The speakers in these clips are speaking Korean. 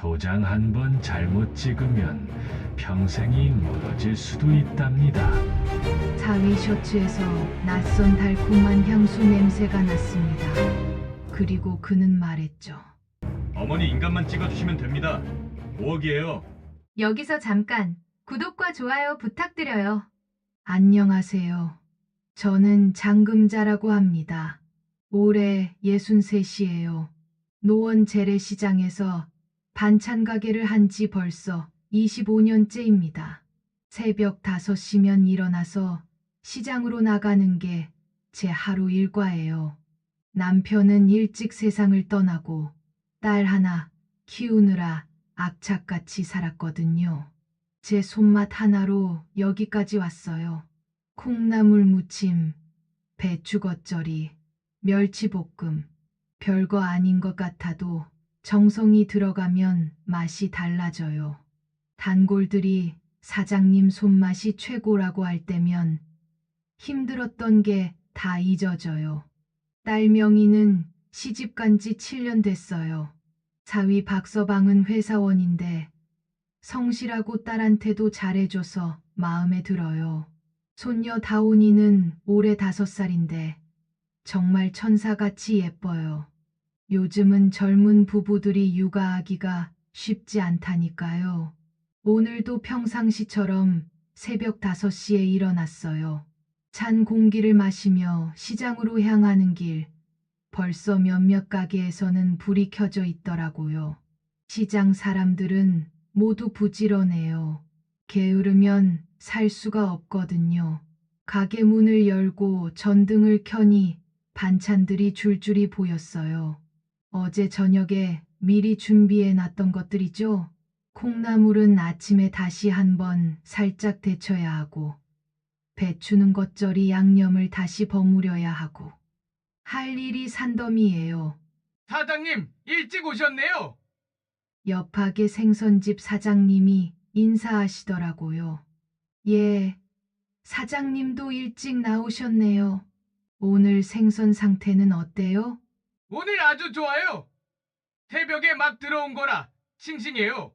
도장 한 번 잘못 찍으면 평생이 멀어질 수도 있답니다. 사위 셔츠에서 낯선 달콤한 향수 냄새가 났습니다. 그리고 그는 말했죠. 어머니 인간만 찍어주시면 됩니다. 5억이에요. 여기서 잠깐 구독과 좋아요 부탁드려요. 안녕하세요. 저는 장금자라고 합니다. 올해 63이에요. 노원 재래시장에서 반찬 가게를 한 지 벌써 25년째입니다. 새벽 5시면 일어나서 시장으로 나가는 게 제 하루 일과예요. 남편은 일찍 세상을 떠나고 딸 하나 키우느라 악착같이 살았거든요. 제 손맛 하나로 여기까지 왔어요. 콩나물 무침, 배추 겉절이, 멸치볶음. 별거 아닌 것 같아도 정성이 들어가면 맛이 달라져요. 단골들이 사장님 손맛이 최고라고 할 때면 힘들었던 게 다 잊어져요. 딸 명희는 시집 간 지 7년 됐어요. 사위 박서방은 회사원인데 성실하고 딸한테도 잘해줘서 마음에 들어요. 손녀 다온이는 올해 5살인데 정말 천사같이 예뻐요. 요즘은 젊은 부부들이 육아하기가 쉽지 않다니까요. 오늘도 평상시처럼 새벽 5시에 일어났어요. 찬 공기를 마시며 시장으로 향하는 길. 벌써 몇몇 가게에서는 불이 켜져 있더라고요. 시장 사람들은 모두 부지런해요. 게으르면 살 수가 없거든요. 가게 문을 열고 전등을 켜니 반찬들이 줄줄이 보였어요. 어제 저녁에 미리 준비해 놨던 것들이죠. 콩나물은 아침에 다시 한번 살짝 데쳐야 하고, 배추는 겉절이 양념을 다시 버무려야 하고, 할 일이 산더미예요. 사장님, 일찍 오셨네요. 옆하게 생선집 사장님이 인사하시더라고요. 예, 사장님도 일찍 나오셨네요. 오늘 생선 상태는 어때요? 오늘 아주 좋아요. 새벽에 막 들어온 거라 싱싱해요.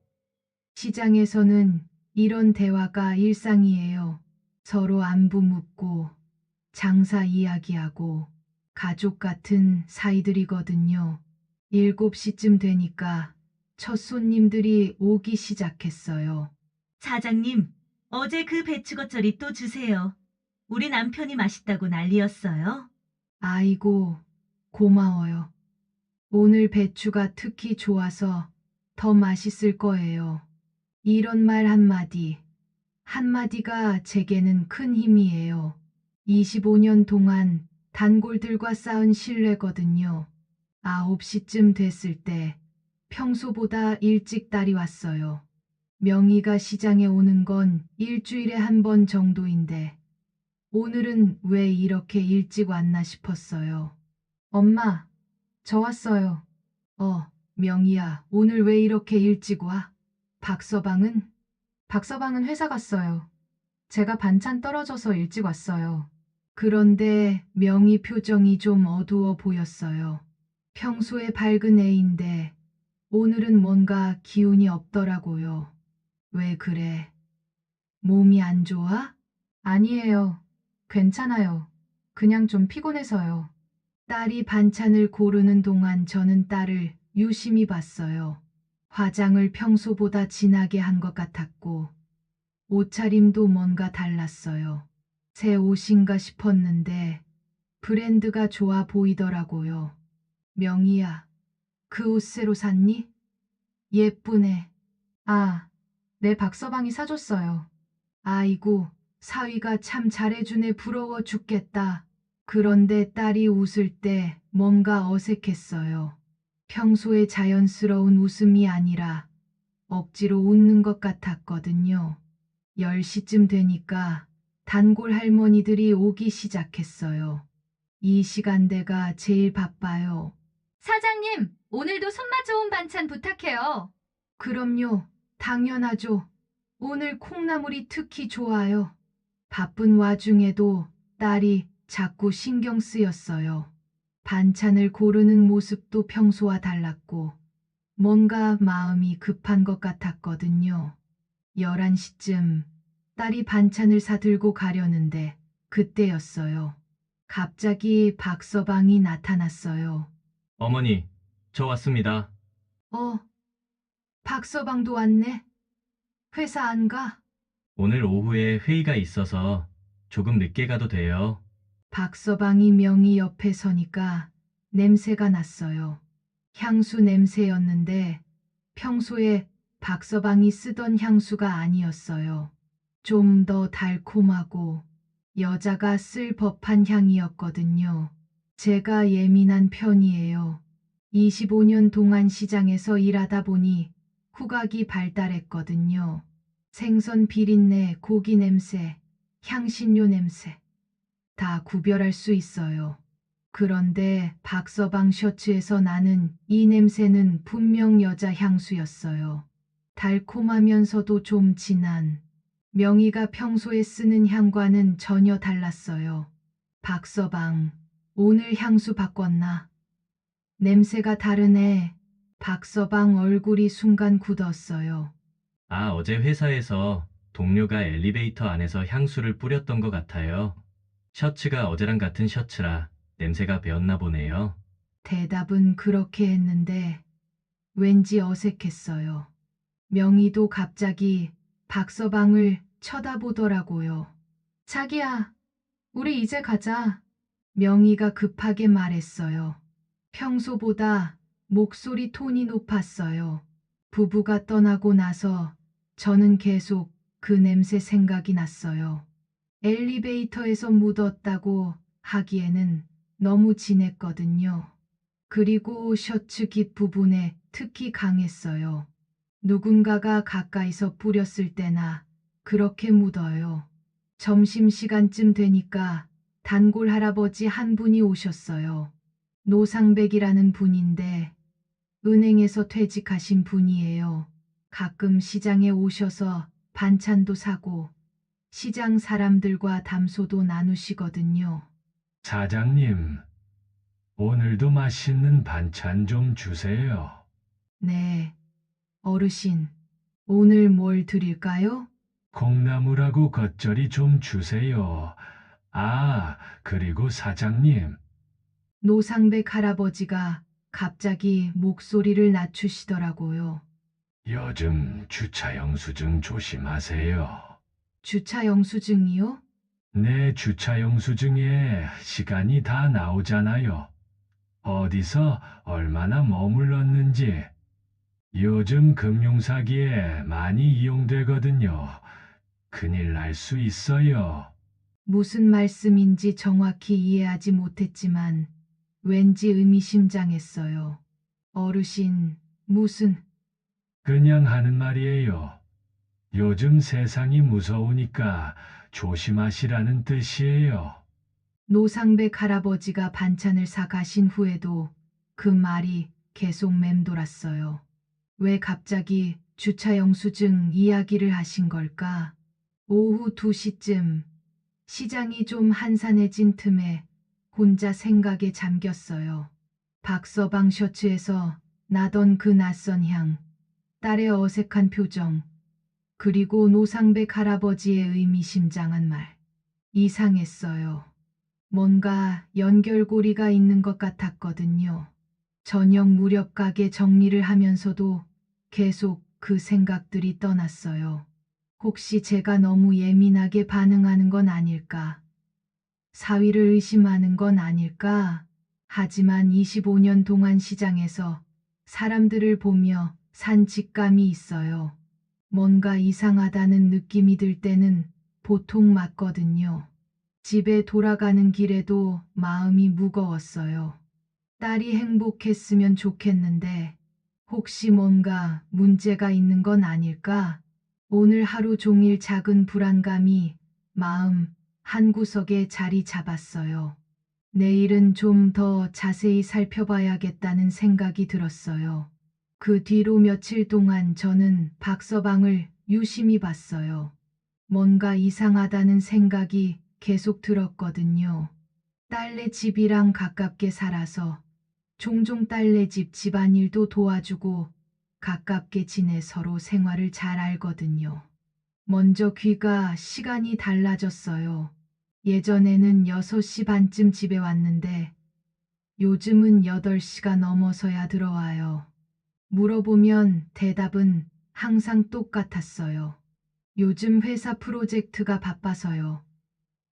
시장에서는 이런 대화가 일상이에요. 서로 안부 묻고, 장사 이야기하고, 가족 같은 사이들이거든요. 7시쯤 되니까 첫 손님들이 오기 시작했어요. 사장님, 어제 그 배추겉절이 또 주세요. 우리 남편이 맛있다고 난리였어요. 아이고, 고마워요. 오늘 배추가 특히 좋아서 더 맛있을 거예요. 이런 말 한마디, 한마디가 제게는 큰 힘이에요. 25년 동안 단골들과 쌓은 신뢰거든요. 9시쯤 됐을 때 평소보다 일찍 딸이 왔어요. 명희가 시장에 오는 건 일주일에 한 번 정도인데 오늘은 왜 이렇게 일찍 왔나 싶었어요. 엄마, 저 왔어요. 명희야, 오늘 왜 이렇게 일찍 와? 박서방은? 박서방은 회사 갔어요. 제가 반찬 떨어져서 일찍 왔어요. 그런데 명희 표정이 좀 어두워 보였어요. 평소에 밝은 애인데 오늘은 뭔가 기운이 없더라고요. 왜 그래? 몸이 안 좋아? 아니에요. 괜찮아요. 그냥 좀 피곤해서요. 딸이 반찬을 고르는 동안 저는 딸을 유심히 봤어요. 화장을 평소보다 진하게 한 것 같았고, 옷차림도 뭔가 달랐어요. 새 옷인가 싶었는데, 브랜드가 좋아 보이더라고요. 명희야, 그 옷 새로 샀니? 예쁘네. 아, 내 박서방이 사줬어요. 아이고, 사위가 참 잘해주네 부러워 죽겠다. 그런데 딸이 웃을 때 뭔가 어색했어요. 평소에 자연스러운 웃음이 아니라 억지로 웃는 것 같았거든요. 10시쯤 되니까 단골 할머니들이 오기 시작했어요. 이 시간대가 제일 바빠요. 사장님, 오늘도 손맛 좋은 반찬 부탁해요. 그럼요, 당연하죠. 오늘 콩나물이 특히 좋아요. 바쁜 와중에도 딸이 자꾸 신경 쓰였어요. 반찬을 고르는 모습도 평소와 달랐고, 뭔가 마음이 급한 것 같았거든요. 11시쯤 딸이 반찬을 사들고 가려는데 그때였어요. 갑자기 박서방이 나타났어요. 어머니, 저 왔습니다. 어, 박서방도 왔네? 회사 안 가? 오늘 오후에 회의가 있어서 조금 늦게 가도 돼요. 박서방이 명희 옆에 서니까 냄새가 났어요. 향수 냄새였는데 평소에 박서방이 쓰던 향수가 아니었어요. 좀 더 달콤하고 여자가 쓸 법한 향이었거든요. 제가 예민한 편이에요. 25년 동안 시장에서 일하다 보니 후각이 발달했거든요. 생선 비린내, 고기 냄새, 향신료 냄새 다 구별할 수 있어요. 그런데 박서방 셔츠에서 나는 이 냄새는 분명 여자 향수였어요. 달콤하면서도 좀 진한, 명희가 평소에 쓰는 향과는 전혀 달랐어요. 박서방, 오늘 향수 바꿨나? 냄새가 다르네. 박서방 얼굴이 순간 굳었어요. 아, 어제 회사에서 동료가 엘리베이터 안에서 향수를 뿌렸던 것 같아요. 셔츠가 어제랑 같은 셔츠라 냄새가 배었나 보네요. 대답은 그렇게 했는데 왠지 어색했어요. 명희도 갑자기 박서방을 쳐다보더라고요. 자기야, 우리 이제 가자. 명희가 급하게 말했어요. 평소보다 목소리 톤이 높았어요. 부부가 떠나고 나서 저는 계속 그 냄새 생각이 났어요. 엘리베이터에서 묻었다고 하기에는 너무 진했거든요. 그리고 셔츠 깃 부분에 특히 강했어요. 누군가가 가까이서 뿌렸을 때나 그렇게 묻어요. 점심시간쯤 되니까 단골 할아버지 한 분이 오셨어요. 노상백이라는 분인데 은행에서 퇴직하신 분이에요. 가끔 시장에 오셔서 반찬도 사고 시장 사람들과 담소도 나누시거든요. 사장님, 오늘도 맛있는 반찬 좀 주세요. 네, 어르신, 오늘 뭘 드릴까요? 콩나물하고 겉절이 좀 주세요. 아, 그리고 사장님, 노상백 할아버지가 갑자기 목소리를 낮추시더라고요. 요즘 주차 영수증 조심하세요. 주차 영수증이요? 내 주차 영수증에 시간이 다 나오잖아요. 어디서 얼마나 머물렀는지. 요즘 금융사기에 많이 이용되거든요. 큰일 날 수 있어요. 무슨 말씀인지 정확히 이해하지 못했지만 왠지 의미심장했어요. 어르신, 무슨 그냥 하는 말이에요. 요즘 세상이 무서우니까 조심하시라는 뜻이에요. 노상백 할아버지가 반찬을 사 가신 후에도 그 말이 계속 맴돌았어요. 왜 갑자기 주차 영수증 이야기를 하신 걸까? 오후 2시쯤 시장이 좀 한산해진 틈에 혼자 생각에 잠겼어요. 박서방 셔츠에서 나던 그 낯선 향, 딸의 어색한 표정, 그리고 노상백 할아버지의 의미심장한 말. 이상했어요. 뭔가 연결고리가 있는 것 같았거든요. 저녁 무렵 가게 정리를 하면서도 계속 그 생각들이 떠났어요. 혹시 제가 너무 예민하게 반응하는 건 아닐까? 사위를 의심하는 건 아닐까? 하지만 25년 동안 시장에서 사람들을 보며 산 직감이 있어요. 뭔가 이상하다는 느낌이 들 때는 보통 맞거든요. 집에 돌아가는 길에도 마음이 무거웠어요. 딸이 행복했으면 좋겠는데 혹시 뭔가 문제가 있는 건 아닐까? 오늘 하루 종일 작은 불안감이 마음 한구석에 자리 잡았어요. 내일은 좀 더 자세히 살펴봐야겠다는 생각이 들었어요. 그 뒤로 며칠 동안 저는 박서방을 유심히 봤어요. 뭔가 이상하다는 생각이 계속 들었거든요. 딸네 집이랑 가깝게 살아서 종종 딸네 집 집안일도 도와주고 가깝게 지내 서로 생활을 잘 알거든요. 먼저 귀가 시간이 달라졌어요. 예전에는 6시 반쯤 집에 왔는데 요즘은 8시가 넘어서야 들어와요. 물어보면 대답은 항상 똑같았어요. 요즘 회사 프로젝트가 바빠서요.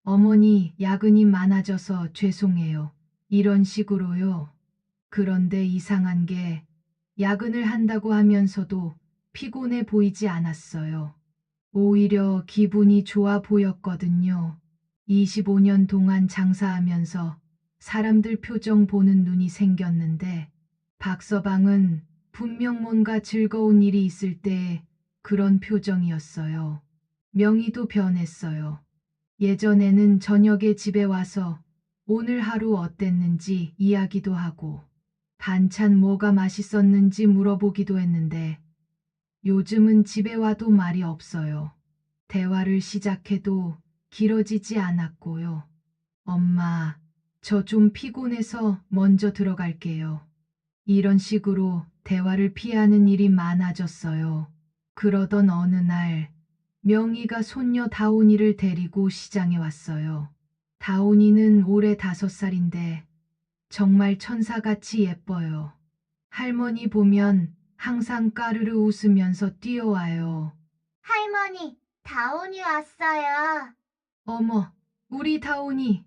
어머니, 야근이 많아져서 죄송해요. 이런 식으로요. 그런데 이상한 게 야근을 한다고 하면서도 피곤해 보이지 않았어요. 오히려 기분이 좋아 보였거든요. 25년 동안 장사하면서 사람들 표정 보는 눈이 생겼는데 박서방은 분명 뭔가 즐거운 일이 있을 때 그런 표정이었어요. 명희도 변했어요. 예전에는 저녁에 집에 와서 오늘 하루 어땠는지 이야기도 하고 반찬 뭐가 맛있었는지 물어보기도 했는데 요즘은 집에 와도 말이 없어요. 대화를 시작해도 길어지지 않았고요. 엄마, 저 좀 피곤해서 먼저 들어갈게요. 이런 식으로 대화를 피하는 일이 많아졌어요. 그러던 어느 날 명희가 손녀 다온이를 데리고 시장에 왔어요. 다온이는 올해 5살인데 정말 천사같이 예뻐요. 할머니 보면 항상 까르르 웃으면서 뛰어와요. 할머니, 다온이 왔어요. 어머, 우리 다온이.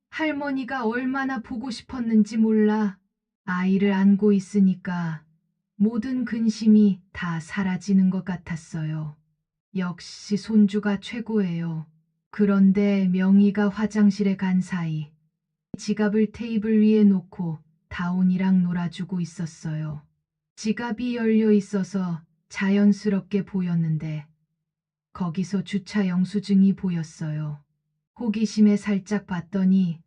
할머니가 얼마나 보고 싶었는지 몰라. 아이를 안고 있으니까 모든 근심이 다 사라지는 것 같았어요. 역시 손주가 최고예요. 그런데 명희가 화장실에 간 사이 지갑을 테이블 위에 놓고 다온이랑 놀아주고 있었어요. 지갑이 열려 있어서 자연스럽게 보였는데 거기서 주차 영수증이 보였어요. 호기심에 살짝 봤더니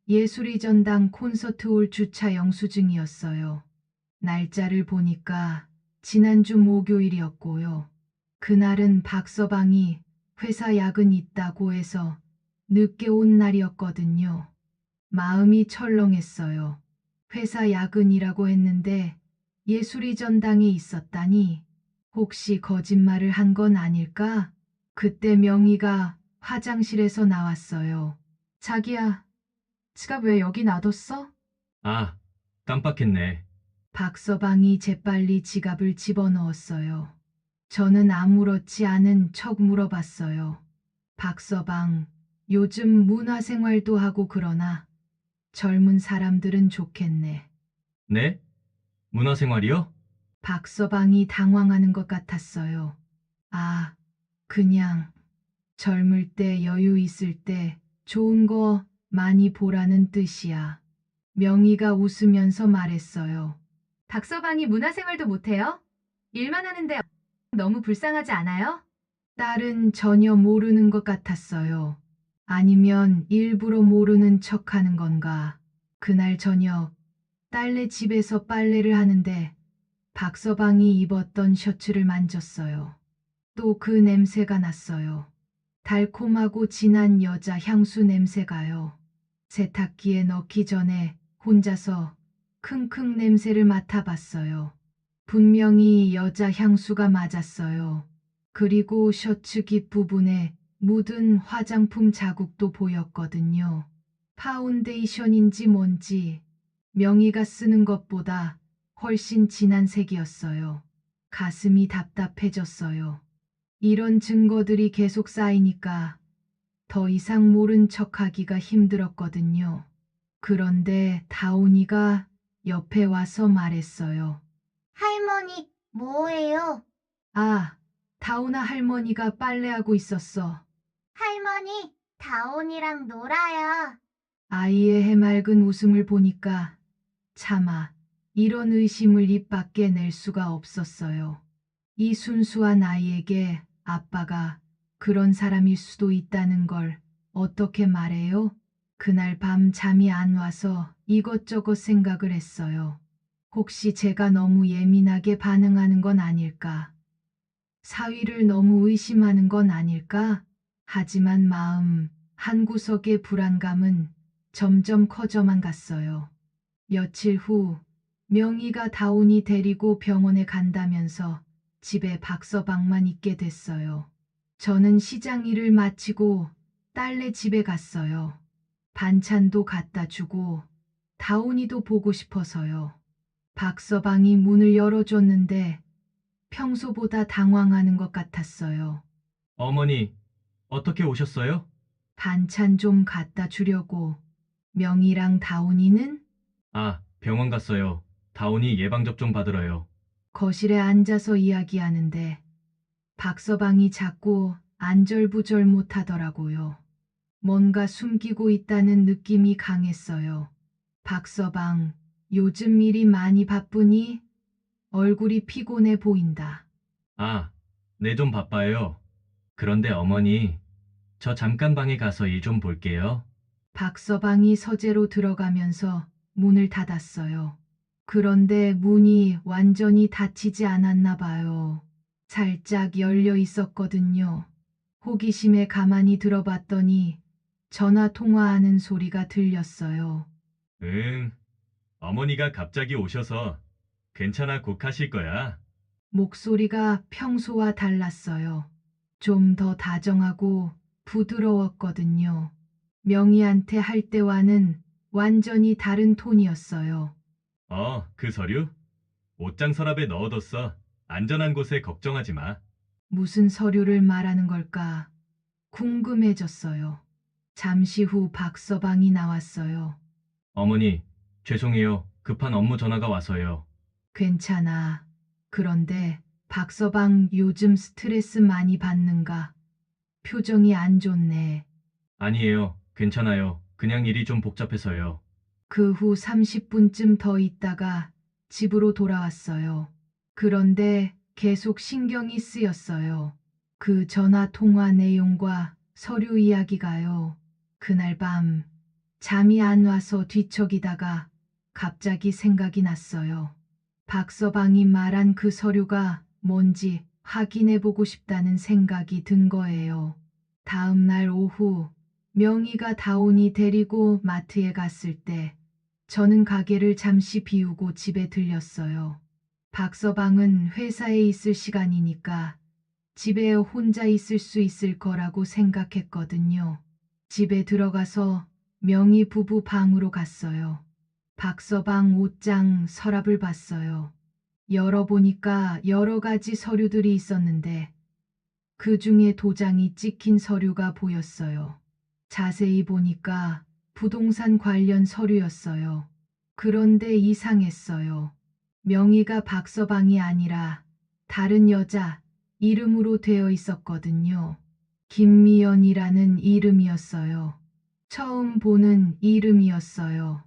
예술의 전당 콘서트 올 주차 영수증이었어요. 날짜를 보니까 지난주 목요일이었고요. 그날은 박서방이 회사 야근 있다고 해서 늦게 온 날이었거든요. 마음이 철렁했어요. 회사 야근이라고 했는데 예술의 전당에 있었다니 혹시 거짓말을 한 건 아닐까? 그때 명희가 화장실에서 나왔어요. 자기야, 지갑 왜 여기 놔뒀어? 아, 깜빡했네. 박서방이 재빨리 지갑을 집어넣었어요. 저는 아무렇지 않은 척 물어봤어요. 박서방, 요즘 문화생활도 하고 그러나 젊은 사람들은 좋겠네. 네? 문화생활이요? 박서방이 당황하는 것 같았어요. 아, 그냥 젊을 때 여유 있을 때 좋은 거 많이 보라는 뜻이야. 명희가 웃으면서 말했어요. 박서방이 문화생활도 못해요? 일만 하는데 너무 불쌍하지 않아요? 딸은 전혀 모르는 것 같았어요. 아니면 일부러 모르는 척 하는 건가. 그날 저녁 딸네 집에서 빨래를 하는데 박서방이 입었던 셔츠를 만졌어요. 또 그 냄새가 났어요. 달콤하고 진한 여자 향수 냄새가요. 세탁기에 넣기 전에 혼자서 킁킁 냄새를 맡아봤어요. 분명히 여자 향수가 맞았어요. 그리고 셔츠 깃부분에 묻은 화장품 자국도 보였거든요. 파운데이션인지 뭔지 명희가 쓰는 것보다 훨씬 진한 색이었어요. 가슴이 답답해졌어요. 이런 증거들이 계속 쌓이니까 더 이상 모른 척하기가 힘들었거든요. 그런데 다온이가 옆에 와서 말했어요. 할머니, 뭐해요? 아, 다온아 할머니가 빨래하고 있었어. 할머니, 다온이랑 놀아요. 아이의 해맑은 웃음을 보니까 차마 이런 의심을 입 밖에 낼 수가 없었어요. 이 순수한 아이에게 아빠가 그런 사람일 수도 있다는 걸 어떻게 말해요? 그날 밤 잠이 안 와서 이것저것 생각을 했어요. 혹시 제가 너무 예민하게 반응하는 건 아닐까? 사위를 너무 의심하는 건 아닐까? 하지만 마음 한구석의 불안감은 점점 커져만 갔어요. 며칠 후 명희가 다온이 데리고 병원에 간다면서 집에 박서방만 있게 됐어요. 저는 시장 일을 마치고 딸네 집에 갔어요. 반찬도 갖다 주고 다온이도 보고 싶어서요. 박서방이 문을 열어줬는데 평소보다 당황하는 것 같았어요. 어머니, 어떻게 오셨어요? 반찬 좀 갖다 주려고. 명희랑 다온이는 아, 병원 갔어요. 다온이 예방접종 받으러요. 거실에 앉아서 이야기하는데 박서방이 자꾸 안절부절 못하더라고요. 뭔가 숨기고 있다는 느낌이 강했어요. 박서방, 요즘 일이 많이 바쁘니? 얼굴이 피곤해 보인다. 아, 네 좀 바빠요. 그런데 어머니, 저 잠깐 방에 가서 일 좀 볼게요. 박서방이 서재로 들어가면서 문을 닫았어요. 그런데 문이 완전히 닫히지 않았나 봐요. 살짝 열려 있었거든요. 호기심에 가만히 들어봤더니 전화 통화하는 소리가 들렸어요. 응, 어머니가 갑자기 오셔서 괜찮아 곧 가실 거야. 목소리가 평소와 달랐어요. 좀 더 다정하고 부드러웠거든요. 명희한테 할 때와는 완전히 다른 톤이었어요. 그 서류? 옷장 서랍에 넣어뒀어. 안전한 곳에 걱정하지 마. 무슨 서류를 말하는 걸까? 궁금해졌어요. 잠시 후 박서방이 나왔어요. 어머니, 죄송해요. 급한 업무 전화가 와서요. 괜찮아. 그런데 박서방 요즘 스트레스 많이 받는가? 표정이 안 좋네. 아니에요. 괜찮아요. 그냥 일이 좀 복잡해서요. 그 후 30분쯤 더 있다가 집으로 돌아왔어요. 그런데 계속 신경이 쓰였어요. 그 전화 통화 내용과 서류 이야기가요. 그날 밤 잠이 안 와서 뒤척이다가 갑자기 생각이 났어요. 박서방이 말한 그 서류가 뭔지 확인해 보고 싶다는 생각이 든 거예요. 다음 날 오후 명희가 다온이 데리고 마트에 갔을 때 저는 가게를 잠시 비우고 집에 들렸어요. 박서방은 회사에 있을 시간이니까 집에 혼자 있을 수 있을 거라고 생각했거든요. 집에 들어가서 명희 부부 방으로 갔어요. 박서방 옷장 서랍을 봤어요. 열어보니까 여러 가지 서류들이 있었는데 그 중에 도장이 찍힌 서류가 보였어요. 자세히 보니까 부동산 관련 서류였어요. 그런데 이상했어요. 명의가 박서방이 아니라 다른 여자 이름으로 되어 있었거든요. 김미연이라는 이름이었어요. 처음 보는 이름이었어요.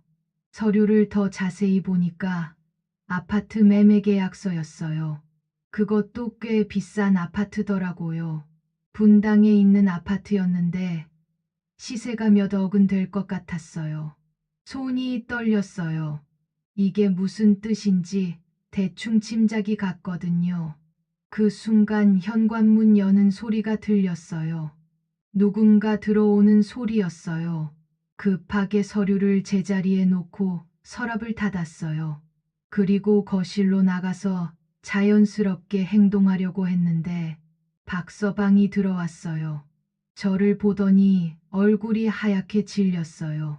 서류를 더 자세히 보니까 아파트 매매 계약서였어요. 그것도 꽤 비싼 아파트더라고요. 분당에 있는 아파트였는데 시세가 몇 억은 될 것 같았어요. 손이 떨렸어요. 이게 무슨 뜻인지 대충 짐작이 갔거든요. 그 순간 현관문 여는 소리가 들렸어요. 누군가 들어오는 소리였어요. 급하게 서류를 제자리에 놓고 서랍을 닫았어요. 그리고 거실로 나가서 자연스럽게 행동하려고 했는데 박서방이 들어왔어요. 저를 보더니 얼굴이 하얗게 질렸어요.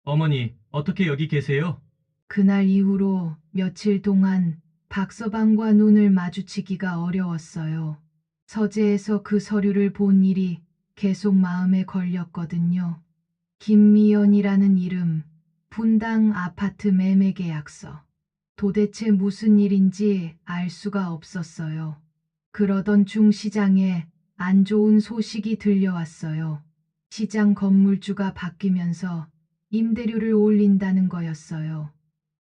어머니, 어떻게 여기 계세요? 그날 이후로 며칠 동안 박서방과 눈을 마주치기가 어려웠어요. 서재에서 그 서류를 본 일이 계속 마음에 걸렸거든요. 김미연이라는 이름, 분당 아파트 매매 계약서. 도대체 무슨 일인지 알 수가 없었어요. 그러던 중 시장에 안 좋은 소식이 들려왔어요. 시장 건물주가 바뀌면서 임대료를 올린다는 거였어요.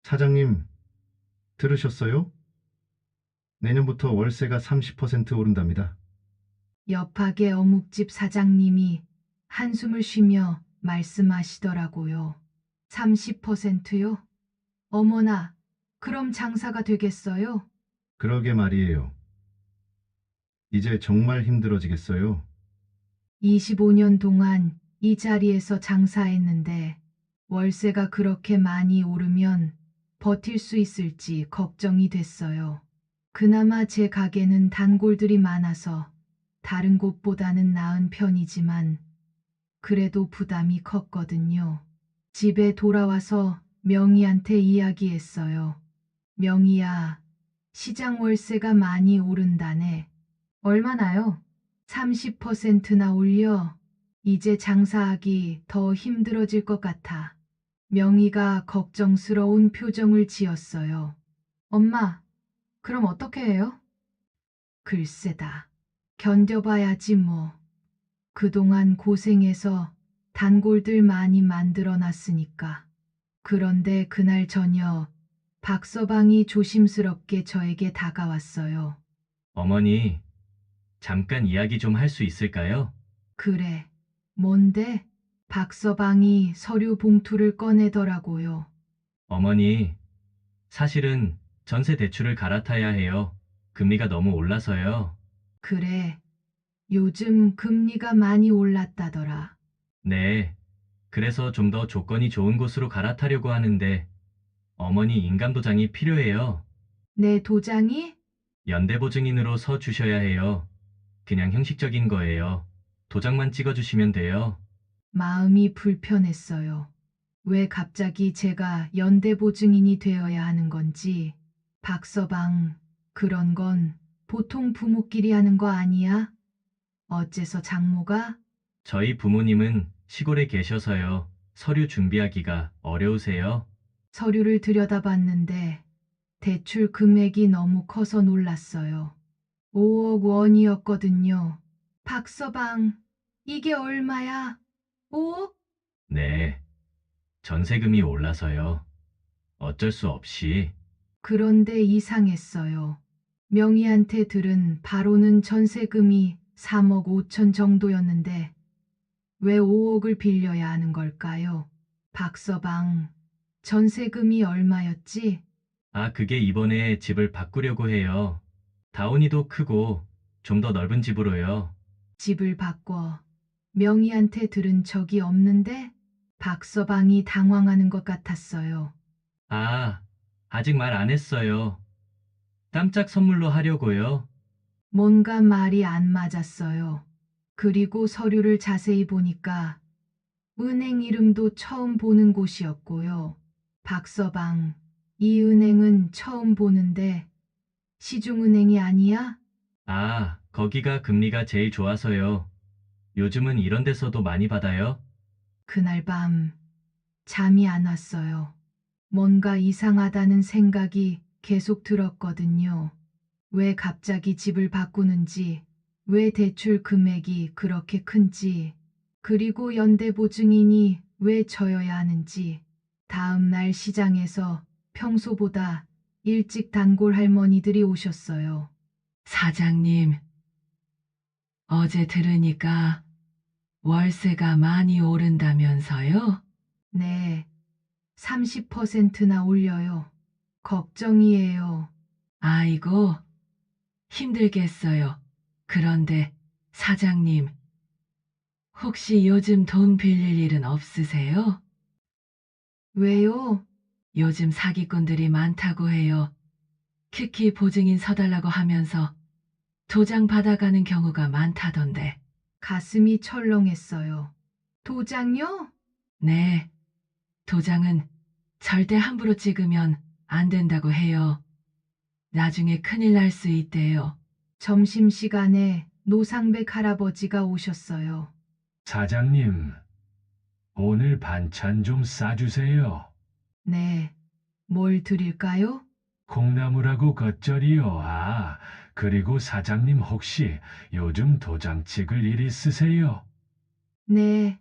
사장님, 들으셨어요? 내년부터 월세가 30% 오른답니다. 옆하게 어묵집 사장님이 한숨을 쉬며 말씀하시더라고요. 30%요? 어머나, 그럼 장사가 되겠어요? 그러게 말이에요. 이제 정말 힘들어지겠어요. 25년 동안 이 자리에서 장사했는데 월세가 그렇게 많이 오르면 버틸 수 있을지 걱정이 됐어요. 그나마 제 가게는 단골들이 많아서 다른 곳보다는 나은 편이지만 그래도 부담이 컸거든요. 집에 돌아와서 명희한테 이야기했어요. 명희야, 시장 월세가 많이 오른다네. 얼마나요? 30%나 올려. 이제 장사하기 더 힘들어질 것 같아. 명희가 걱정스러운 표정을 지었어요. 엄마, 그럼 어떻게 해요? 글쎄다. 견뎌봐야지 뭐. 그동안 고생해서 단골들 많이 만들어 놨으니까. 그런데 그날 저녁 박서방이 조심스럽게 저에게 다가왔어요. 어머니, 잠깐 이야기 좀 할 수 있을까요? 그래. 뭔데? 박서방이 서류 봉투를 꺼내더라고요. 어머니, 사실은 전세 대출을 갈아타야 해요. 금리가 너무 올라서요. 그래. 요즘 금리가 많이 올랐다더라. 네. 그래서 좀 더 조건이 좋은 곳으로 갈아타려고 하는데 어머니 인감도장이 필요해요. 내 도장이? 연대보증인으로 서 주셔야 해요. 그냥 형식적인 거예요. 도장만 찍어주시면 돼요. 마음이 불편했어요. 왜 갑자기 제가 연대보증인이 되어야 하는 건지. 박서방, 그런 건 보통 부모끼리 하는 거 아니야? 어째서 장모가? 저희 부모님은 시골에 계셔서요. 서류 준비하기가 어려우세요. 서류를 들여다봤는데 대출 금액이 너무 커서 놀랐어요. 5억 원이었거든요. 박서방, 이게 얼마야? 5억? 네. 전세금이 올라서요. 어쩔 수 없이. 그런데 이상했어요. 명희한테 들은 바로는 전세금이 3억 5천 정도였는데 왜 5억을 빌려야 하는 걸까요? 박서방, 전세금이 얼마였지? 아, 그게 이번에 집을 바꾸려고 해요. 다운이도 크고 좀 더 넓은 집으로요. 집을 바꿔. 명희한테 들은 적이 없는데 박서방이 당황하는 것 같았어요. 아, 아직 말 안 했어요. 깜짝 선물로 하려고요. 뭔가 말이 안 맞았어요. 그리고 서류를 자세히 보니까 은행 이름도 처음 보는 곳이었고요. 박서방, 이 은행은 처음 보는데 시중은행이 아니야? 아, 거기가 금리가 제일 좋아서요. 요즘은 이런 데서도 많이 받아요. 그날 밤 잠이 안 왔어요. 뭔가 이상하다는 생각이 계속 들었거든요. 왜 갑자기 집을 바꾸는지, 왜 대출 금액이 그렇게 큰지, 그리고 연대보증인이 왜 져야 하는지. 다음 날 시장에서 평소보다 일찍 단골 할머니들이 오셨어요. 사장님, 어제 들으니까 월세가 많이 오른다면서요? 네, 30%나 올려요. 걱정이에요. 아이고, 힘들겠어요. 그런데 사장님, 혹시 요즘 돈 빌릴 일은 없으세요? 왜요? 요즘 사기꾼들이 많다고 해요. 특히 보증인 서달라고 하면서 도장 받아가는 경우가 많다던데. 가슴이 철렁했어요. 도장요? 네, 도장은 절대 함부로 찍으면 안 된다고 해요. 나중에 큰일 날 수 있대요. 점심시간에 노상백 할아버지가 오셨어요. 사장님, 오늘 반찬 좀 싸주세요. 네, 뭘 드릴까요? 콩나물하고 겉절이요. 아, 그리고 사장님 혹시 요즘 도장 찍을 일 있으세요? 네.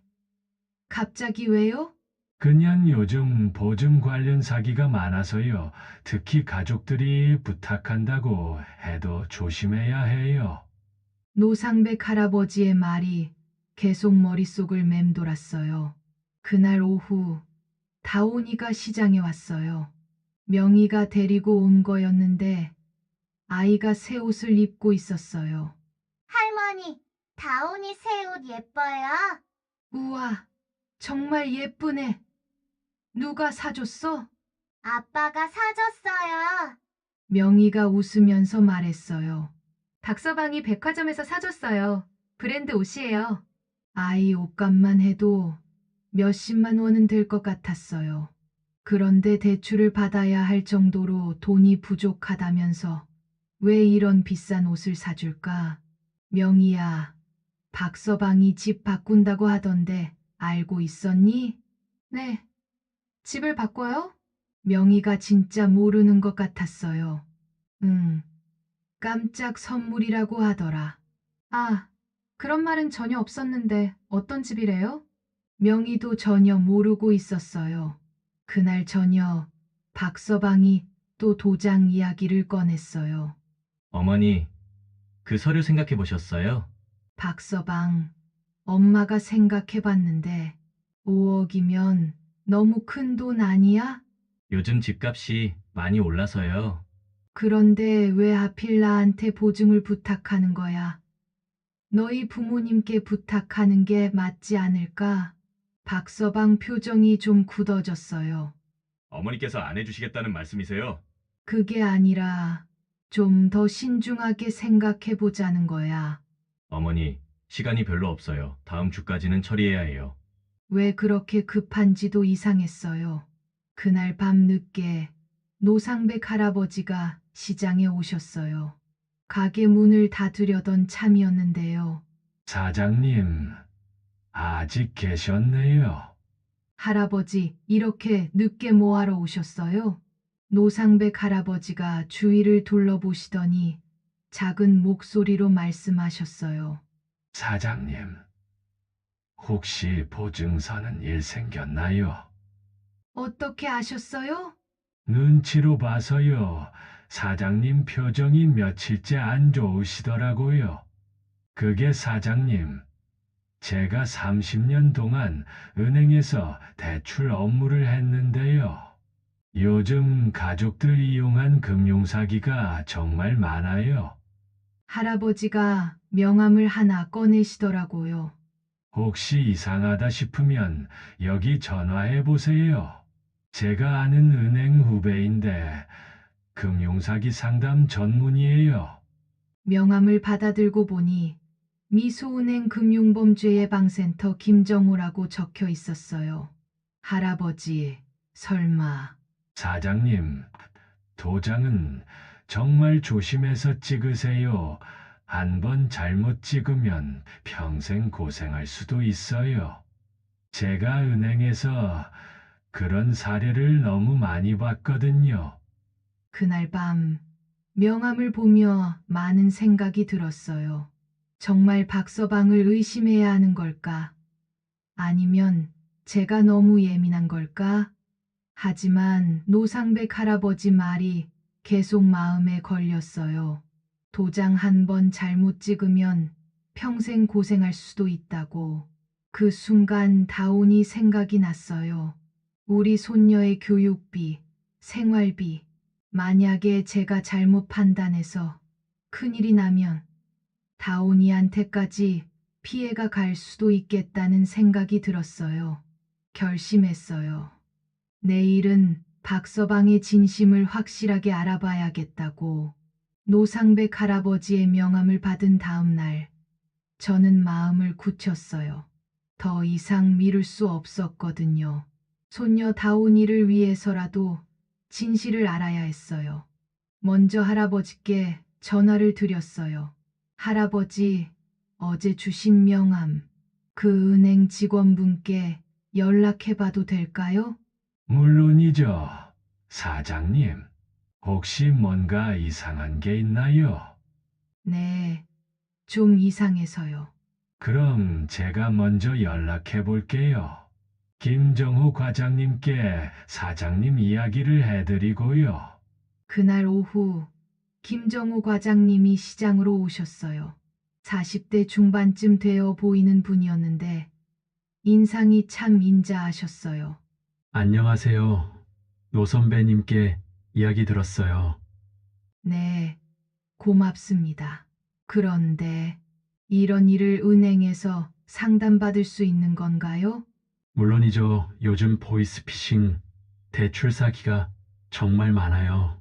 갑자기 왜요? 그냥 요즘 보증 관련 사기가 많아서요. 특히 가족들이 부탁한다고 해도 조심해야 해요. 노상백 할아버지의 말이 계속 머릿속을 맴돌았어요. 그날 오후 다온이가 시장에 왔어요. 명희가 데리고 온 거였는데 아이가 새 옷을 입고 있었어요. 할머니, 다온이 새 옷 예뻐요. 우와, 정말 예쁘네. 누가 사줬어? 아빠가 사줬어요. 명희가 웃으면서 말했어요. 박서방이 백화점에서 사줬어요. 브랜드 옷이에요. 아이 옷값만 해도 몇십만 원은 될 것 같았어요. 그런데 대출을 받아야 할 정도로 돈이 부족하다면서 왜 이런 비싼 옷을 사줄까? 명희야, 박서방이 집 바꾼다고 하던데 알고 있었니? 네. 집을 바꿔요? 명희가 진짜 모르는 것 같았어요. 응, 깜짝 선물이라고 하더라. 아, 그런 말은 전혀 없었는데 어떤 집이래요? 명희도 전혀 모르고 있었어요. 그날 저녁 박서방이 또 도장 이야기를 꺼냈어요. 어머니, 그 서류 생각해 보셨어요? 박서방, 엄마가 생각해 봤는데 5억이면 너무 큰 돈 아니야? 요즘 집값이 많이 올라서요. 그런데 왜 하필 나한테 보증을 부탁하는 거야? 너희 부모님께 부탁하는 게 맞지 않을까? 박서방 표정이 좀 굳어졌어요. 어머니께서 안 해주시겠다는 말씀이세요? 그게 아니라 좀 더 신중하게 생각해 보자는 거야. 어머니, 시간이 별로 없어요. 다음 주까지는 처리해야 해요. 왜 그렇게 급한지도 이상했어요. 그날 밤 늦게 노상백 할아버지가 시장에 오셨어요. 가게 문을 닫으려던 참이었는데요. 사장님, 아직 계셨네요. 할아버지, 이렇게 늦게 뭐하러 오셨어요? 노상백 할아버지가 주위를 둘러보시더니 작은 목소리로 말씀하셨어요. 사장님, 혹시 보증서는 일 생겼나요? 어떻게 아셨어요? 눈치로 봐서요. 사장님 표정이 며칠째 안 좋으시더라고요. 그게 사장님, 제가 30년 동안 은행에서 대출 업무를 했는데요. 요즘 가족들 이용한 금융사기가 정말 많아요. 할아버지가 명함을 하나 꺼내시더라고요. 혹시 이상하다 싶으면 여기 전화해 보세요. 제가 아는 은행 후배인데 금융사기 상담 전문이에요. 명함을 받아들고 보니 미소은행 금융범죄예방센터 김정호라고 적혀 있었어요. 할아버지, 설마. 사장님, 도장은 정말 조심해서 찍으세요. 한 번 잘못 찍으면 평생 고생할 수도 있어요. 제가 은행에서 그런 사례를 너무 많이 봤거든요. 그날 밤 명함을 보며 많은 생각이 들었어요. 정말 박서방을 의심해야 하는 걸까? 아니면 제가 너무 예민한 걸까? 하지만 노상백 할아버지 말이 계속 마음에 걸렸어요. 도장 한 번 잘못 찍으면 평생 고생할 수도 있다고. 그 순간 다온이 생각이 났어요. 우리 손녀의 교육비, 생활비, 만약에 제가 잘못 판단해서 큰일이 나면 다온이한테까지 피해가 갈 수도 있겠다는 생각이 들었어요. 결심했어요. 내일은 박서방의 진심을 확실하게 알아봐야겠다고. 노상백 할아버지의 명함을 받은 다음 날, 저는 마음을 굳혔어요. 더 이상 미룰 수 없었거든요. 손녀 다온이를 위해서라도 진실을 알아야 했어요. 먼저 할아버지께 전화를 드렸어요. 할아버지, 어제 주신 명함, 그 은행 직원분께 연락해봐도 될까요? 물론이죠. 사장님, 혹시 뭔가 이상한 게 있나요? 네, 좀 이상해서요. 그럼 제가 먼저 연락해 볼게요. 김정호 과장님께 사장님 이야기를 해드리고요. 그날 오후 김정우 과장님이 시장으로 오셨어요. 40대 중반쯤 되어 보이는 분이었는데 인상이 참 인자하셨어요. 안녕하세요. 노 선배님께 이야기 들었어요. 네, 고맙습니다. 그런데 이런 일을 은행에서 상담받을 수 있는 건가요? 물론이죠. 요즘 보이스피싱, 대출 사기가 정말 많아요.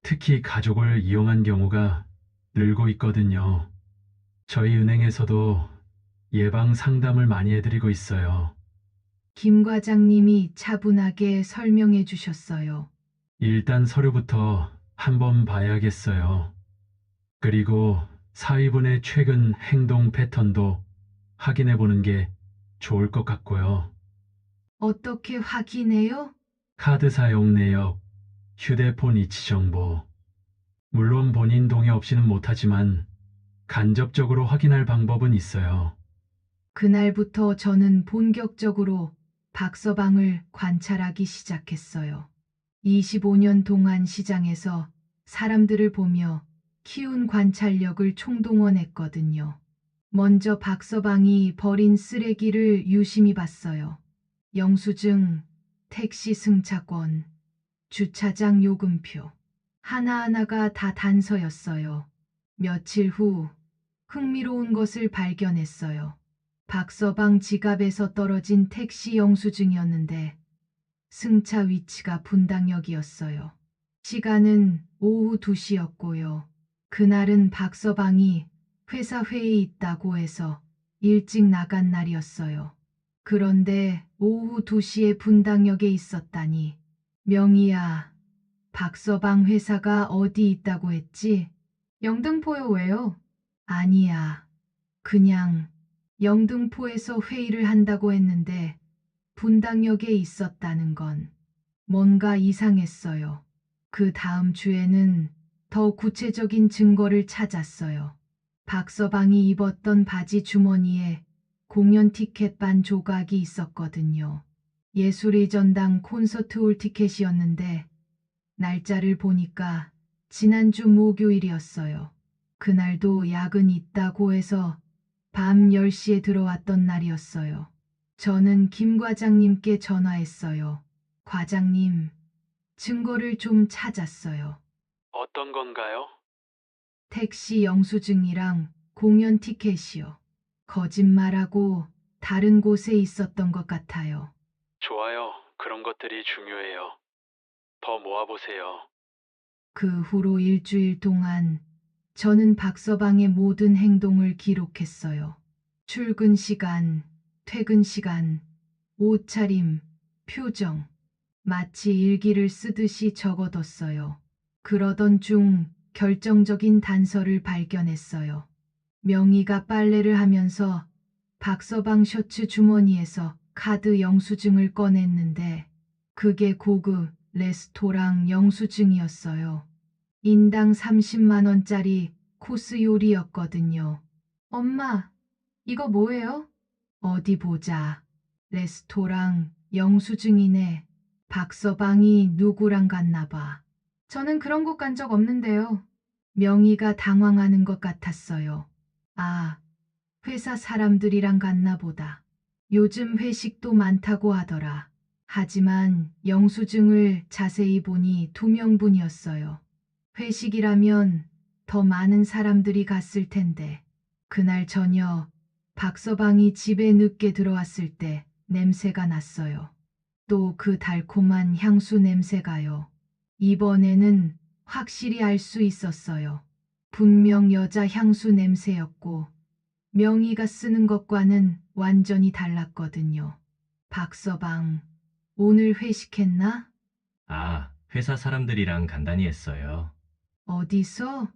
특히 가족을 이용한 경우가 늘고 있거든요. 저희 은행에서도 예방 상담을 많이 해드리고 있어요. 김 과장님이 차분하게 설명해 주셨어요. 일단 서류부터 한번 봐야겠어요. 그리고 사위분의 최근 행동 패턴도 확인해 보는 게 좋을 것 같고요. 어떻게 확인해요? 카드 사용 내역, 휴대폰 위치 정보. 물론 본인 동의 없이는 못하지만 간접적으로 확인할 방법은 있어요. 그날부터 저는 본격적으로 박서방을 관찰하기 시작했어요. 25년 동안 시장에서 사람들을 보며 키운 관찰력을 총동원했거든요. 먼저 박서방이 버린 쓰레기를 유심히 봤어요. 영수증, 택시 승차권, 주차장 요금표. 하나하나가 다 단서였어요. 며칠 후 흥미로운 것을 발견했어요. 박서방 지갑에서 떨어진 택시 영수증이었는데 승차 위치가 분당역이었어요. 시간은 오후 2시였고요. 그날은 박서방이 회사 회의 있다고 해서 일찍 나간 날이었어요. 그런데 오후 2시에 분당역에 있었다니. 명희야, 박서방 회사가 어디 있다고 했지? 영등포요, 왜요? 아니야. 그냥 영등포에서 회의를 한다고 했는데 분당역에 있었다는 건 뭔가 이상했어요. 그 다음 주에는 더 구체적인 증거를 찾았어요. 박서방이 입었던 바지 주머니에 공연 티켓 반 조각이 있었거든요. 예술의 전당 콘서트 올 티켓이었는데 날짜를 보니까 지난주 목요일이었어요. 그날도 야근 있다고 해서 밤 10시에 들어왔던 날이었어요. 저는 김 과장님께 전화했어요. 과장님, 증거를 좀 찾았어요. 어떤 건가요? 택시 영수증이랑 공연 티켓이요. 거짓말하고 다른 곳에 있었던 것 같아요. 좋아요. 그런 것들이 중요해요. 더 모아보세요. 그 후로 일주일 동안 저는 박서방의 모든 행동을 기록했어요. 출근 시간, 퇴근 시간, 옷차림, 표정. 마치 일기를 쓰듯이 적어뒀어요. 그러던 중 결정적인 단서를 발견했어요. 명희가 빨래를 하면서 박서방 셔츠 주머니에서 카드 영수증을 꺼냈는데 그게 고급 레스토랑 영수증이었어요. 인당 30만 원짜리 코스 요리였거든요. 엄마, 이거 뭐예요? 어디 보자. 레스토랑 영수증이네. 박서방이 누구랑 갔나 봐. 저는 그런 곳 간 적 없는데요. 명희가 당황하는 것 같았어요. 아, 회사 사람들이랑 갔나 보다. 요즘 회식도 많다고 하더라. 하지만 영수증을 자세히 보니 2명분이었어요. 회식이라면 더 많은 사람들이 갔을 텐데. 그날 저녁 박서방이 집에 늦게 들어왔을 때 냄새가 났어요. 또 그 달콤한 향수 냄새가요. 이번에는 확실히 알 수 있었어요. 분명 여자 향수 냄새였고 명희가 쓰는 것과는 완전히 달랐거든요. 박서방, 오늘 회식했나? 아, 회사 사람들이랑 간단히 했어요. 어디서?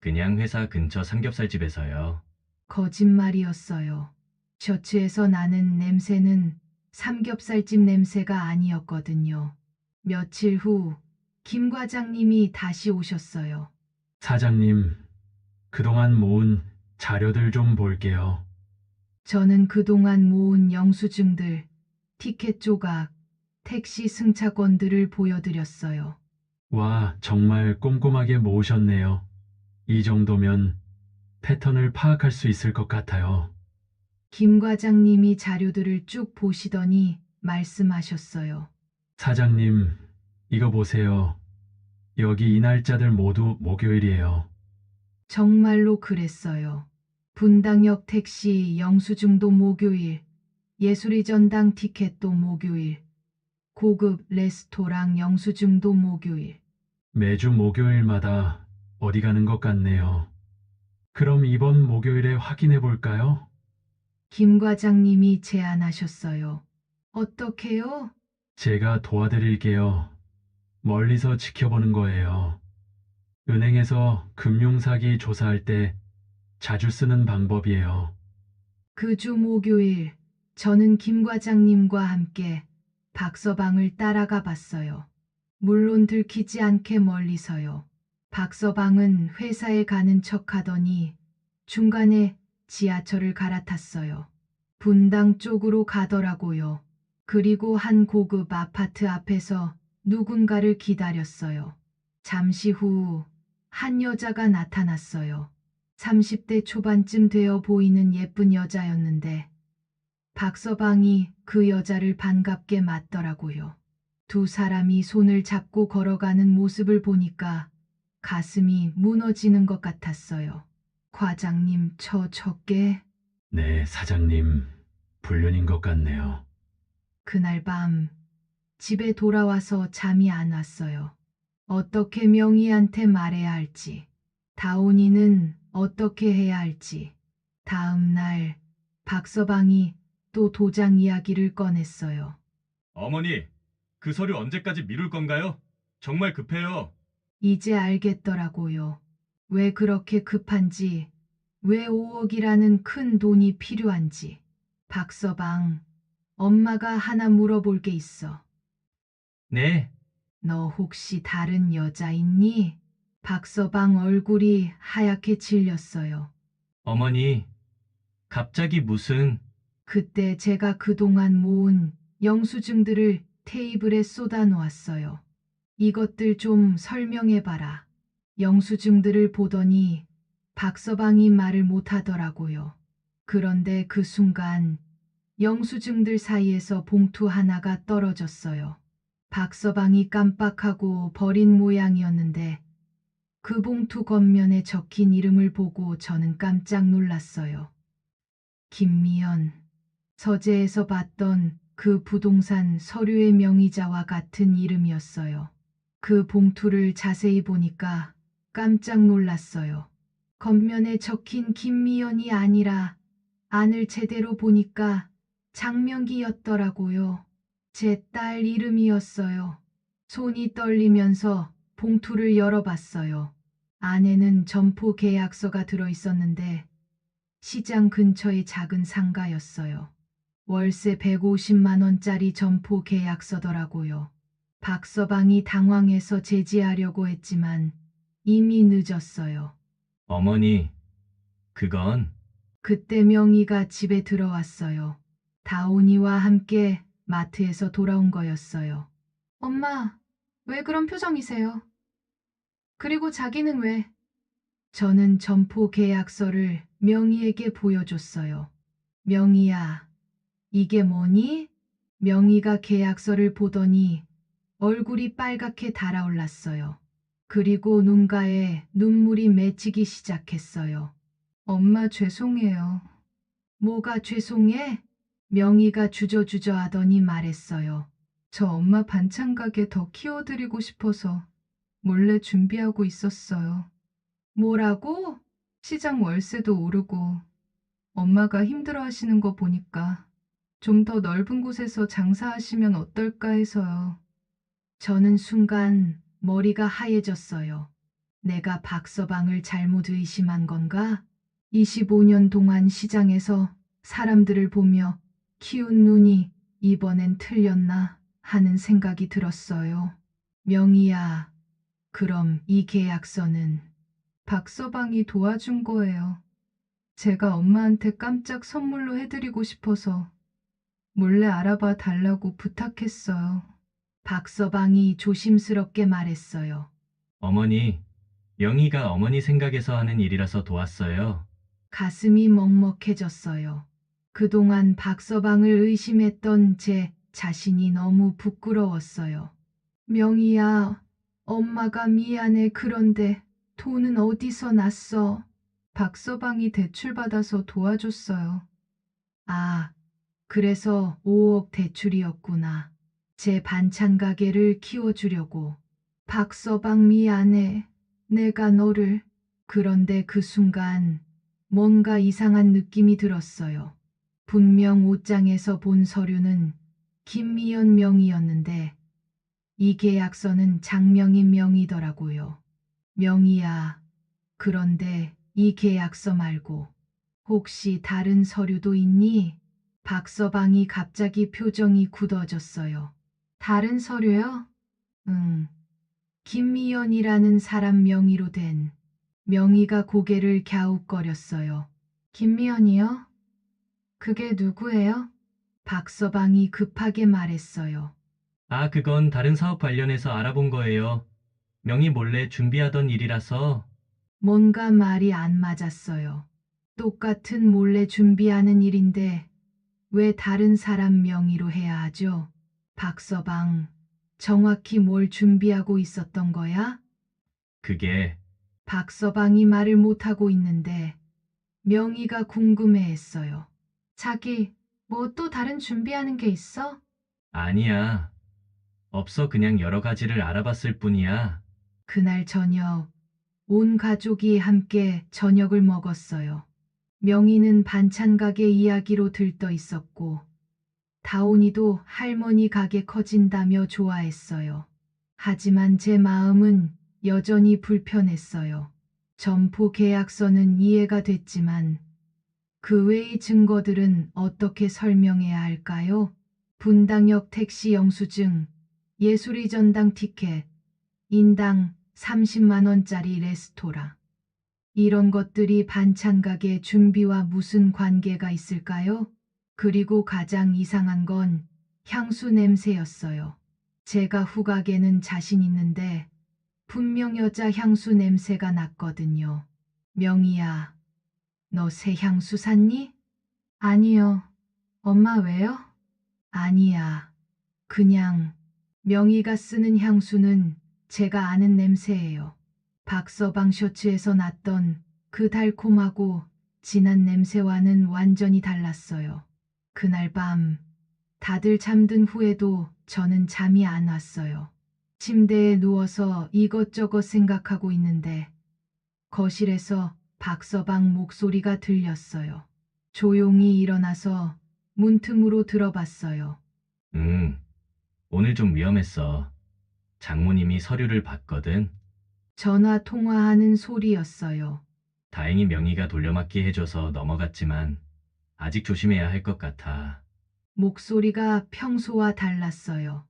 그냥 회사 근처 삼겹살집에서요. 거짓말이었어요. 셔츠에서 나는 냄새는 삼겹살집 냄새가 아니었거든요. 며칠 후, 김 과장님이 다시 오셨어요. 사장님, 그동안 모은 자료들 좀 볼게요. 저는 그동안 모은 영수증들, 티켓 조각, 택시 승차권들을 보여드렸어요. 와, 정말 꼼꼼하게 모으셨네요. 이 정도면 패턴을 파악할 수 있을 것 같아요. 김 과장님이 자료들을 쭉 보시더니 말씀하셨어요. 사장님, 이거 보세요. 여기 이 날짜들 모두 목요일이에요. 정말로 그랬어요. 분당역 택시 영수증도 목요일, 예술의 전당 티켓도 목요일, 고급 레스토랑 영수증도 목요일. 매주 목요일마다 어디 가는 것 같네요. 그럼 이번 목요일에 확인해 볼까요? 김 과장님이 제안하셨어요. 어떻게요? 제가 도와드릴게요. 멀리서 지켜보는 거예요. 은행에서 금융사기 조사할 때 자주 쓰는 방법이에요. 그 주 목요일, 저는 김 과장님과 함께 박서방을 따라가 봤어요. 물론 들키지 않게 멀리서요. 박서방은 회사에 가는 척 하더니 중간에 지하철을 갈아탔어요. 분당 쪽으로 가더라고요. 그리고 한 고급 아파트 앞에서 누군가를 기다렸어요. 잠시 후 한 여자가 나타났어요. 30대 초반쯤 되어 보이는 예쁜 여자였는데 박서방이 그 여자를 반갑게 맞더라고요. 두 사람이 손을 잡고 걸어가는 모습을 보니까 가슴이 무너지는 것 같았어요. 과장님, 저 적게. 네, 사장님. 불륜인 것 같네요. 그날 밤 집에 돌아와서 잠이 안 왔어요. 어떻게 명희한테 말해야 할지, 다온이는 어떻게 해야 할지. 다음 날 박서방이 또 도장 이야기를 꺼냈어요. 어머니, 그 서류 언제까지 미룰 건가요? 정말 급해요. 이제 알겠더라고요. 왜 그렇게 급한지, 왜 5억이라는 큰 돈이 필요한지. 박서방, 엄마가 하나 물어볼 게 있어. 네, 너 혹시 다른 여자 있니? 박서방 얼굴이 하얗게 질렸어요. 어머니, 갑자기 무슨... 그때 제가 그동안 모은 영수증들을 테이블에 쏟아 놓았어요. 이것들 좀 설명해봐라. 영수증들을 보더니 박서방이 말을 못하더라고요. 그런데 그 순간 영수증들 사이에서 봉투 하나가 떨어졌어요. 박서방이 깜빡하고 버린 모양이었는데 그 봉투 겉면에 적힌 이름을 보고 저는 깜짝 놀랐어요. 김미연. 서재에서 봤던 그 부동산 서류의 명의자와 같은 이름이었어요. 그 봉투를 자세히 보니까 깜짝 놀랐어요. 겉면에 적힌 김미연이 아니라 안을 제대로 보니까 장명기였더라고요. 제 딸 이름이었어요. 손이 떨리면서 봉투를 열어봤어요. 안에는 점포 계약서가 들어있었는데 시장 근처의 작은 상가였어요. 월세 150만 원짜리 점포 계약서더라고요. 박서방이 당황해서 제지하려고 했지만 이미 늦었어요. 어머니, 그건... 그때 명희가 집에 들어왔어요. 다온이와 함께 마트에서 돌아온 거였어요. 엄마, 왜 그런 표정이세요? 그리고 자기는 왜? 저는 점포 계약서를 명희에게 보여줬어요. 명희야, 이게 뭐니? 명희가 계약서를 보더니 얼굴이 빨갛게 달아올랐어요. 그리고 눈가에 눈물이 맺히기 시작했어요. 엄마 죄송해요. 뭐가 죄송해? 명희가 주저주저 하더니 말했어요. 저 엄마 반찬 가게 더 키워드리고 싶어서 몰래 준비하고 있었어요. 뭐라고? 시장 월세도 오르고 엄마가 힘들어 하시는 거 보니까 좀 더 넓은 곳에서 장사하시면 어떨까 해서요. 저는 순간 머리가 하얘졌어요. 내가 박서방을 잘못 의심한 건가? 25년 동안 시장에서 사람들을 보며 키운 눈이 이번엔 틀렸나 하는 생각이 들었어요. 명희야, 그럼 이 계약서는 박서방이 도와준 거예요. 제가 엄마한테 깜짝 선물로 해드리고 싶어서 몰래 알아봐 달라고 부탁했어요. 박서방이 조심스럽게 말했어요. 어머니, 명희가 어머니 생각에서 하는 일이라서 도왔어요. 가슴이 먹먹해졌어요. 그동안 박서방을 의심했던 제 자신이 너무 부끄러웠어요. 명희야, 엄마가 미안해. 그런데 돈은 어디서 났어? 박서방이 대출받아서 도와줬어요. 아, 그래서 5억 대출이었구나. 제 반찬 가게를 키워주려고. 박서방 미안해. 내가 너를. 그런데 그 순간 뭔가 이상한 느낌이 들었어요. 분명 옷장에서 본 서류는 김미연 명의였는데 이 계약서는 장명인 명의더라고요. 명의야. 그런데 이 계약서 말고 혹시 다른 서류도 있니? 박서방이 갑자기 표정이 굳어졌어요. 다른 서류요? 응. 김미연이라는 사람 명의로 된. 명의가 고개를 갸웃거렸어요. 김미연이요? 그게 누구예요? 박서방이 급하게 말했어요. 아, 그건 다른 사업 관련해서 알아본 거예요. 명의 몰래 준비하던 일이라서. 뭔가 말이 안 맞았어요. 똑같은 몰래 준비하는 일인데 왜 다른 사람 명의로 해야 하죠? 박서방, 정확히 뭘 준비하고 있었던 거야? 그게 박서방이 말을 못하고 있는데 명의가 궁금해했어요. 자기, 뭐 또 다른 준비하는 게 있어? 아니야. 없어. 그냥 여러 가지를 알아봤을 뿐이야. 그날 저녁, 온 가족이 함께 저녁을 먹었어요. 명희는 반찬 가게 이야기로 들떠 있었고, 다온이도 할머니 가게 커진다며 좋아했어요. 하지만 제 마음은 여전히 불편했어요. 점포 계약서는 이해가 됐지만, 그 외의 증거들은 어떻게 설명해야 할까요? 분당역 택시 영수증, 예술의 전당 티켓, 인당 30만 원짜리 레스토랑. 이런 것들이 반찬 가게 준비와 무슨 관계가 있을까요? 그리고 가장 이상한 건 향수 냄새였어요. 제가 후각에는 자신 있는데 분명 여자 향수 냄새가 났거든요. 명희야, 너 새 향수 샀니? 아니요. 엄마 왜요? 아니야. 그냥 명희가 쓰는 향수는 제가 아는 냄새예요. 박서방 셔츠에서 났던 그 달콤하고 진한 냄새와는 완전히 달랐어요. 그날 밤 다들 잠든 후에도 저는 잠이 안 왔어요. 침대에 누워서 이것저것 생각하고 있는데 거실에서 박서방 목소리가 들렸어요. 조용히 일어나서 문틈으로 들어봤어요. 오늘 좀 위험했어. 장모님이 서류를 봤거든. 전화 통화하는 소리였어요. 다행히 명의가 돌려막기 해줘서 넘어갔지만 아직 조심해야 할 것 같아. 목소리가 평소와 달랐어요.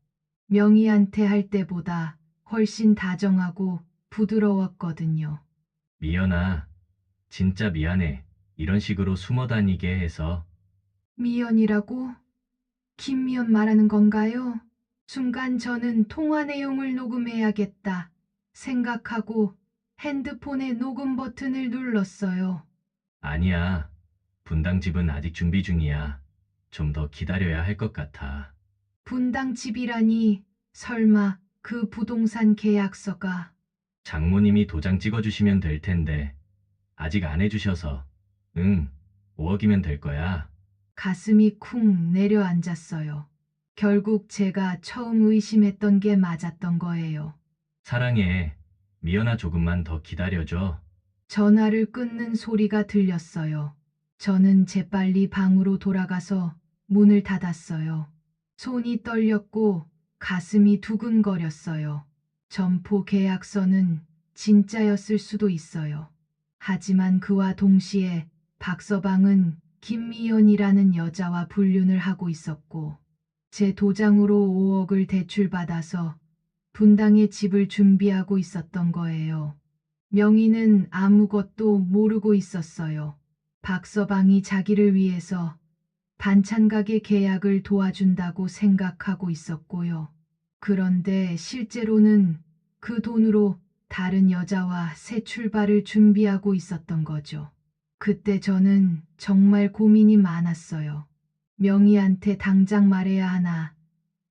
명희한테 할 때보다 훨씬 다정하고 부드러웠거든요. 미연아, 진짜 미안해. 이런 식으로 숨어 다니게 해서. 미연이라고? 김미연 말하는 건가요? 순간 저는 통화 내용을 녹음해야겠다 생각하고 핸드폰의 녹음 버튼을 눌렀어요. 아니야. 분당 집은 아직 준비 중이야. 좀 더 기다려야 할 것 같아. 분당 집이라니 설마 그 부동산 계약서가. 장모님이 도장 찍어주시면 될 텐데 아직 안 해주셔서. 응, 5억이면 될 거야. 가슴이 쿵 내려앉았어요. 결국 제가 처음 의심했던 게 맞았던 거예요. 사랑해. 미연아, 조금만 더 기다려줘. 전화를 끊는 소리가 들렸어요. 저는 재빨리 방으로 돌아가서 문을 닫았어요. 손이 떨렸고 가슴이 두근거렸어요. 점포 계약서는 진짜였을 수도 있어요. 하지만 그와 동시에 박서방은 김미연이라는 여자와 불륜을 하고 있었고 제 도장으로 5억을 대출받아서 분당에 집을 준비하고 있었던 거예요. 명희는 아무것도 모르고 있었어요. 박서방이 자기를 위해서 반찬 가게 계약을 도와준다고 생각하고 있었고요. 그런데 실제로는 그 돈으로 다른 여자와 새 출발을 준비하고 있었던 거죠. 그때 저는 정말 고민이 많았어요. 명희한테 당장 말해야 하나,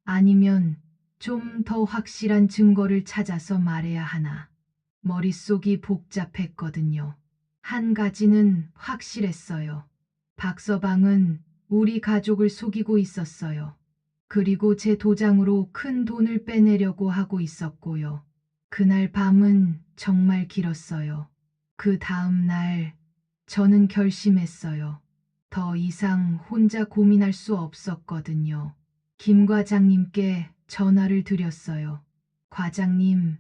아니면 좀 더 확실한 증거를 찾아서 말해야 하나. 머릿속이 복잡했거든요. 한 가지는 확실했어요. 박서방은 우리 가족을 속이고 있었어요. 그리고 제 도장으로 큰 돈을 빼내려고 하고 있었고요. 그날 밤은 정말 길었어요. 그 다음 날 저는 결심했어요. 더 이상 혼자 고민할 수 없었거든요. 김 과장님께 전화를 드렸어요. 과장님,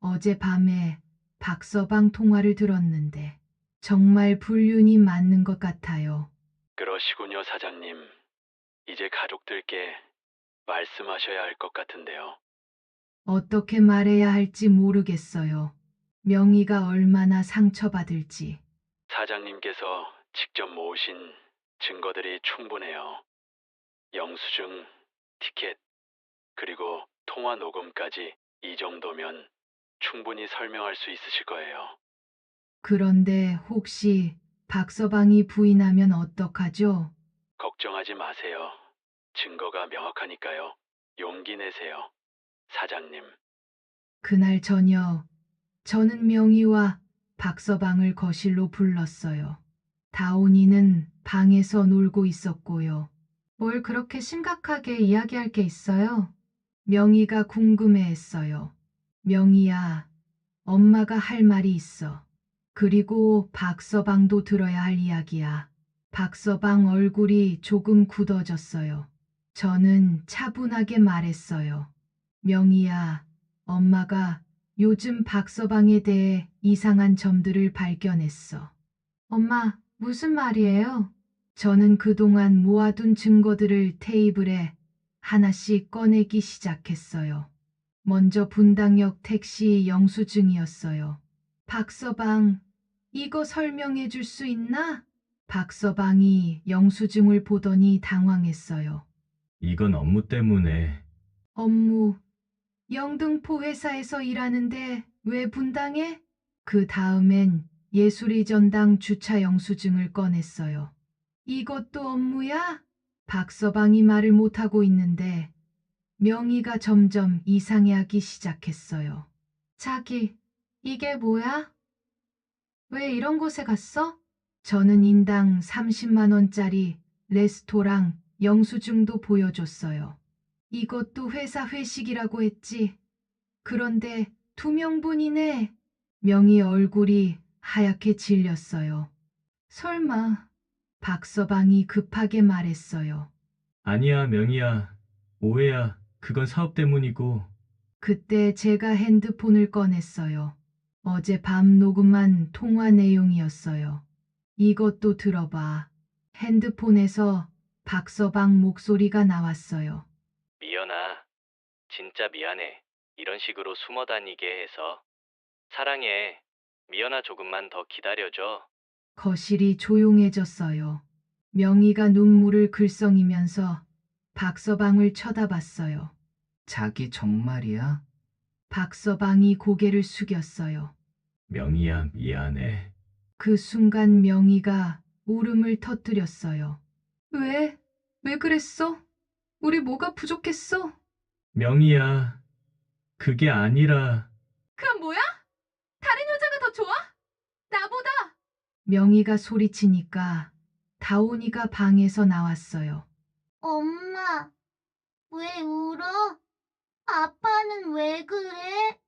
어젯밤에 박서방 통화를 들었는데 정말 불륜이 맞는 것 같아요. 그러시군요, 사장님. 이제 가족들께 말씀하셔야 할 것 같은데요. 어떻게 말해야 할지 모르겠어요. 명희가 얼마나 상처받을지. 사장님께서 직접 모으신 증거들이 충분해요. 영수증, 티켓, 그리고 통화 녹음까지 이 정도면 충분히 설명할 수 있으실 거예요. 그런데 혹시 박서방이 부인하면 어떡하죠? 걱정하지 마세요. 증거가 명확하니까요. 용기 내세요. 사장님. 그날 저녁 저는 명희와 박서방을 거실로 불렀어요. 다온이는 방에서 놀고 있었고요. 뭘 그렇게 심각하게 이야기할 게 있어요? 명희가 궁금해했어요. 명희야, 엄마가 할 말이 있어. 그리고 박서방도 들어야 할 이야기야. 박서방 얼굴이 조금 굳어졌어요. 저는 차분하게 말했어요. 명희야, 엄마가 요즘 박서방에 대해 이상한 점들을 발견했어. 엄마, 무슨 말이에요? 저는 그동안 모아둔 증거들을 테이블에 하나씩 꺼내기 시작했어요. 먼저 분당역 택시 영수증이었어요. 박서방, 이거 설명해 줄 수 있나? 박서방이 영수증을 보더니 당황했어요. 이건 업무 때문에. 업무, 영등포 회사에서 일하는데 왜 분당에? 그 다음엔 예술의 전당 주차 영수증을 꺼냈어요. 이것도 업무야? 박서방이 말을 못하고 있는데 명희가 점점 이상해하기 시작했어요. 자기, 이게 뭐야? 왜 이런 곳에 갔어? 저는 인당 30만 원짜리 레스토랑 영수증도 보여줬어요. 이것도 회사 회식이라고 했지. 그런데 2명분이네. 명희 얼굴이 하얗게 질렸어요. 설마. 박서방이 급하게 말했어요. 아니야, 명희야. 오해야. 그건 사업 때문이고. 그때 제가 핸드폰을 꺼냈어요. 어젯밤 녹음한 통화 내용이었어요. 이것도 들어봐. 핸드폰에서 박서방 목소리가 나왔어요. 미연아, 진짜 미안해. 이런 식으로 숨어 다니게 해서. 사랑해. 미연아, 조금만 더 기다려줘. 거실이 조용해졌어요. 명희가 눈물을 글썽이면서 박서방을 쳐다봤어요. 자기 정말이야? 박서방이 고개를 숙였어요. 명희야, 미안해. 그 순간 명희가 울음을 터뜨렸어요. 왜? 왜 그랬어? 우리 뭐가 부족했어? 명희야, 그게 아니라. 그럼 뭐야? 다른 여자가 더 좋아? 나보다? 명희가 소리치니까 다온이가 방에서 나왔어요. 엄마, 왜 울어? 아빠는 왜 그래?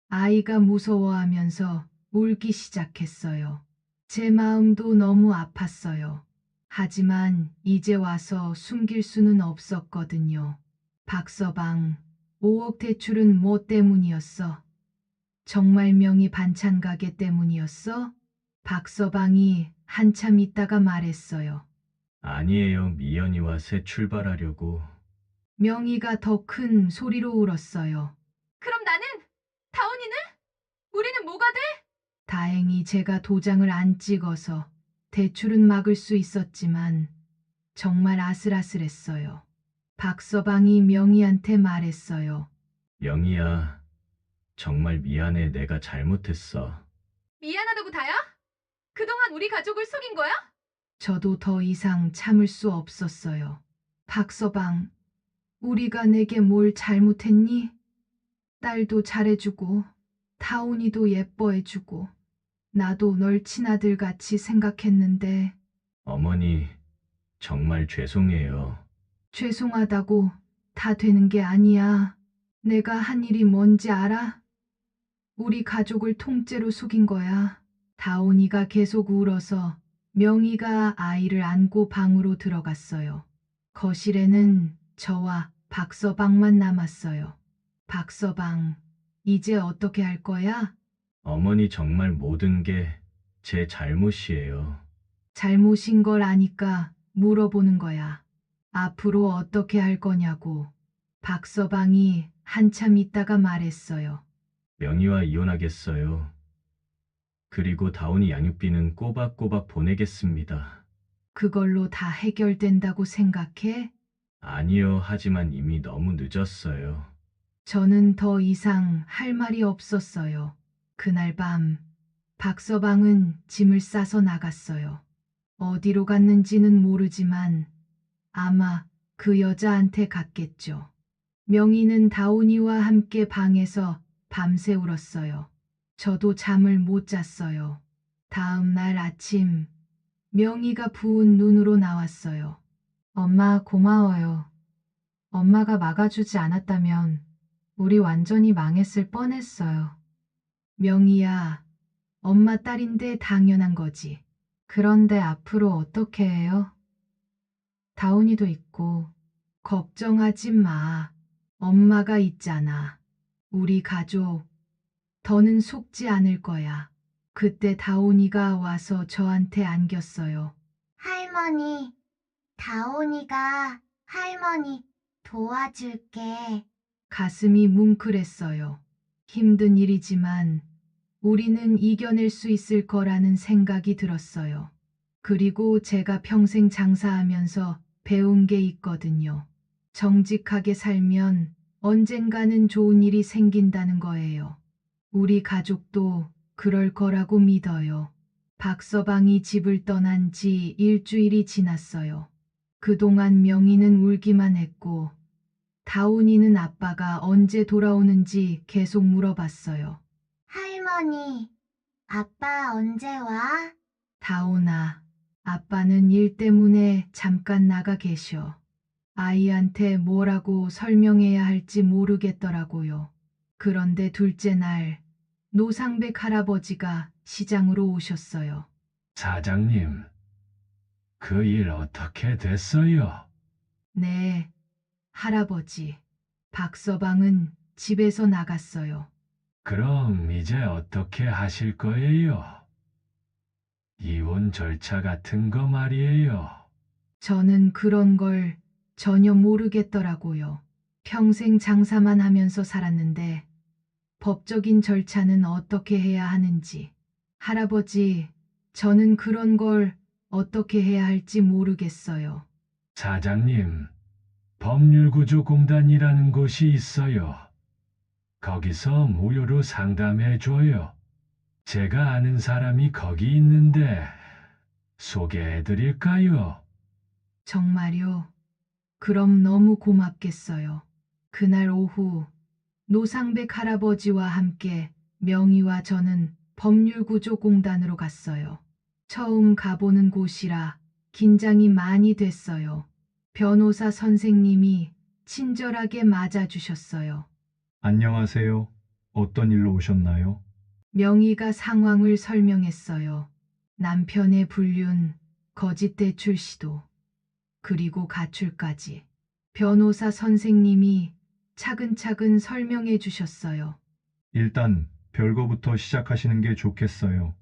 아이가 무서워하면서 울기 시작했어요. 제 마음도 너무 아팠어요. 하지만 이제 와서 숨길 수는 없었거든요. 박서방, 5억 대출은 뭐 때문이었어? 정말 명의 반찬 가게 때문이었어? 박서방이 한참 있다가 말했어요. 아니에요, 미연이와 새 출발하려고. 명희가 더 큰 소리로 울었어요. 그럼 나는? 다온이는? 우리는 뭐가 돼? 다행히 제가 도장을 안 찍어서 대출은 막을 수 있었지만 정말 아슬아슬했어요. 박서방이 명희한테 말했어요. 명희야, 정말 미안해. 내가 잘못했어. 미안하다고 다야? 그동안 우리 가족을 속인 거야? 저도 더 이상 참을 수 없었어요. 박서방, 우리가 내게 뭘 잘못했니? 딸도 잘해주고 다온이도 예뻐해주고 나도 널 친아들 같이 생각했는데 어머니, 정말 죄송해요. 죄송하다고 다 되는 게 아니야. 내가 한 일이 뭔지 알아? 우리 가족을 통째로 속인 거야. 다온이가 계속 울어서 명희가 아이를 안고 방으로 들어갔어요. 거실에는 저와 박서방만 남았어요. 박서방, 이제 어떻게 할 거야? 어머니 정말 모든 게 제 잘못이에요. 잘못인 걸 아니까 물어보는 거야. 앞으로 어떻게 할 거냐고. 박서방이 한참 있다가 말했어요. 명희와 이혼하겠어요. 그리고 다운이 양육비는 꼬박꼬박 보내겠습니다. 그걸로 다 해결된다고 생각해? 아니요, 하지만 이미 너무 늦었어요. 저는 더 이상 할 말이 없었어요. 그날 밤 박서방은 짐을 싸서 나갔어요. 어디로 갔는지는 모르지만 아마 그 여자한테 갔겠죠. 명희는 다온이와 함께 방에서 밤새 울었어요. 저도 잠을 못 잤어요. 다음 날 아침 명희가 부은 눈으로 나왔어요. 엄마 고마워요. 엄마가 막아주지 않았다면 우리 완전히 망했을 뻔했어요. 명희야, 엄마 딸인데 당연한 거지. 그런데 앞으로 어떻게 해요? 다운이도 있고. 걱정하지 마. 엄마가 있잖아. 우리 가족. 더는 속지 않을 거야. 그때 다온이가 와서 저한테 안겼어요. 할머니, 다온이가 할머니 도와줄게. 가슴이 뭉클했어요. 힘든 일이지만 우리는 이겨낼 수 있을 거라는 생각이 들었어요. 그리고 제가 평생 장사하면서 배운 게 있거든요. 정직하게 살면 언젠가는 좋은 일이 생긴다는 거예요. 우리 가족도 그럴 거라고 믿어요. 박서방이 집을 떠난 지 일주일이 지났어요. 그동안 명희는 울기만 했고 다온이는 아빠가 언제 돌아오는지 계속 물어봤어요. 할머니, 아빠 언제 와? 다온아, 아빠는 일 때문에 잠깐 나가 계셔. 아이한테 뭐라고 설명해야 할지 모르겠더라고요. 그런데 둘째 날, 노상백 할아버지가 시장으로 오셨어요. 사장님, 그 일 어떻게 됐어요? 네, 할아버지. 박서방은 집에서 나갔어요. 그럼 이제 어떻게 하실 거예요? 이혼 절차 같은 거 말이에요. 저는 그런 걸 전혀 모르겠더라고요. 평생 장사만 하면서 살았는데 법적인 절차는 어떻게 해야 하는지. 할아버지, 저는 그런 걸 어떻게 해야 할지 모르겠어요. 사장님, 법률구조공단이라는 곳이 있어요. 거기서 무료로 상담해 줘요. 제가 아는 사람이 거기 있는데 소개해 드릴까요? 정말요? 그럼 너무 고맙겠어요. 그날 오후 노상백 할아버지와 함께 명희와 저는 법률구조공단으로 갔어요. 처음 가보는 곳이라 긴장이 많이 됐어요. 변호사 선생님이 친절하게 맞아주셨어요. 안녕하세요. 어떤 일로 오셨나요? 명희가 상황을 설명했어요. 남편의 불륜, 거짓 대출 시도, 그리고 가출까지. 변호사 선생님이 차근차근 설명해 주셨어요. 일단 별거부터 시작하시는 게 좋겠어요.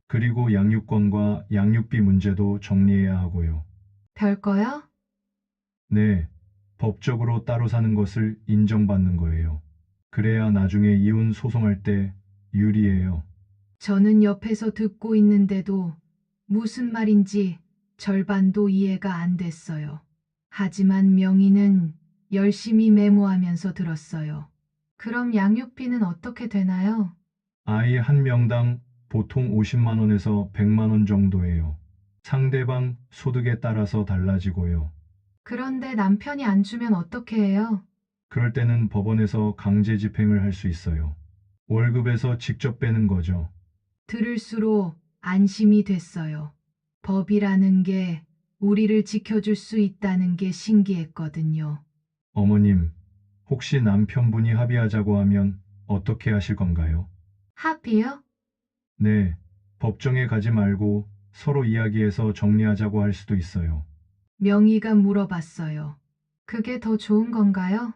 그리고 양육권과 양육비 문제도 정리해야 하고요. 별거요? 네, 법적으로 따로 사는 것을 인정받는 거예요. 그래야 나중에 이혼 소송할 때 유리해요. 저는 옆에서 듣고 있는데도 무슨 말인지 절반도 이해가 안 됐어요. 하지만 명희는 열심히 메모하면서 들었어요. 그럼 양육비는 어떻게 되나요? 아이 한 명당 보통 50만 원에서 100만 원 정도예요. 상대방 소득에 따라서 달라지고요. 그런데 남편이 안 주면 어떻게 해요? 그럴 때는 법원에서 강제 집행을 할 수 있어요. 월급에서 직접 빼는 거죠. 들을수록 안심이 됐어요. 법이라는 게 우리를 지켜줄 수 있다는 게 신기했거든요. 어머님, 혹시 남편분이 합의하자고 하면 어떻게 하실 건가요? 합의요? 네, 법정에 가지 말고 서로 이야기해서 정리하자고 할 수도 있어요. 명희가 물어봤어요. 그게 더 좋은 건가요?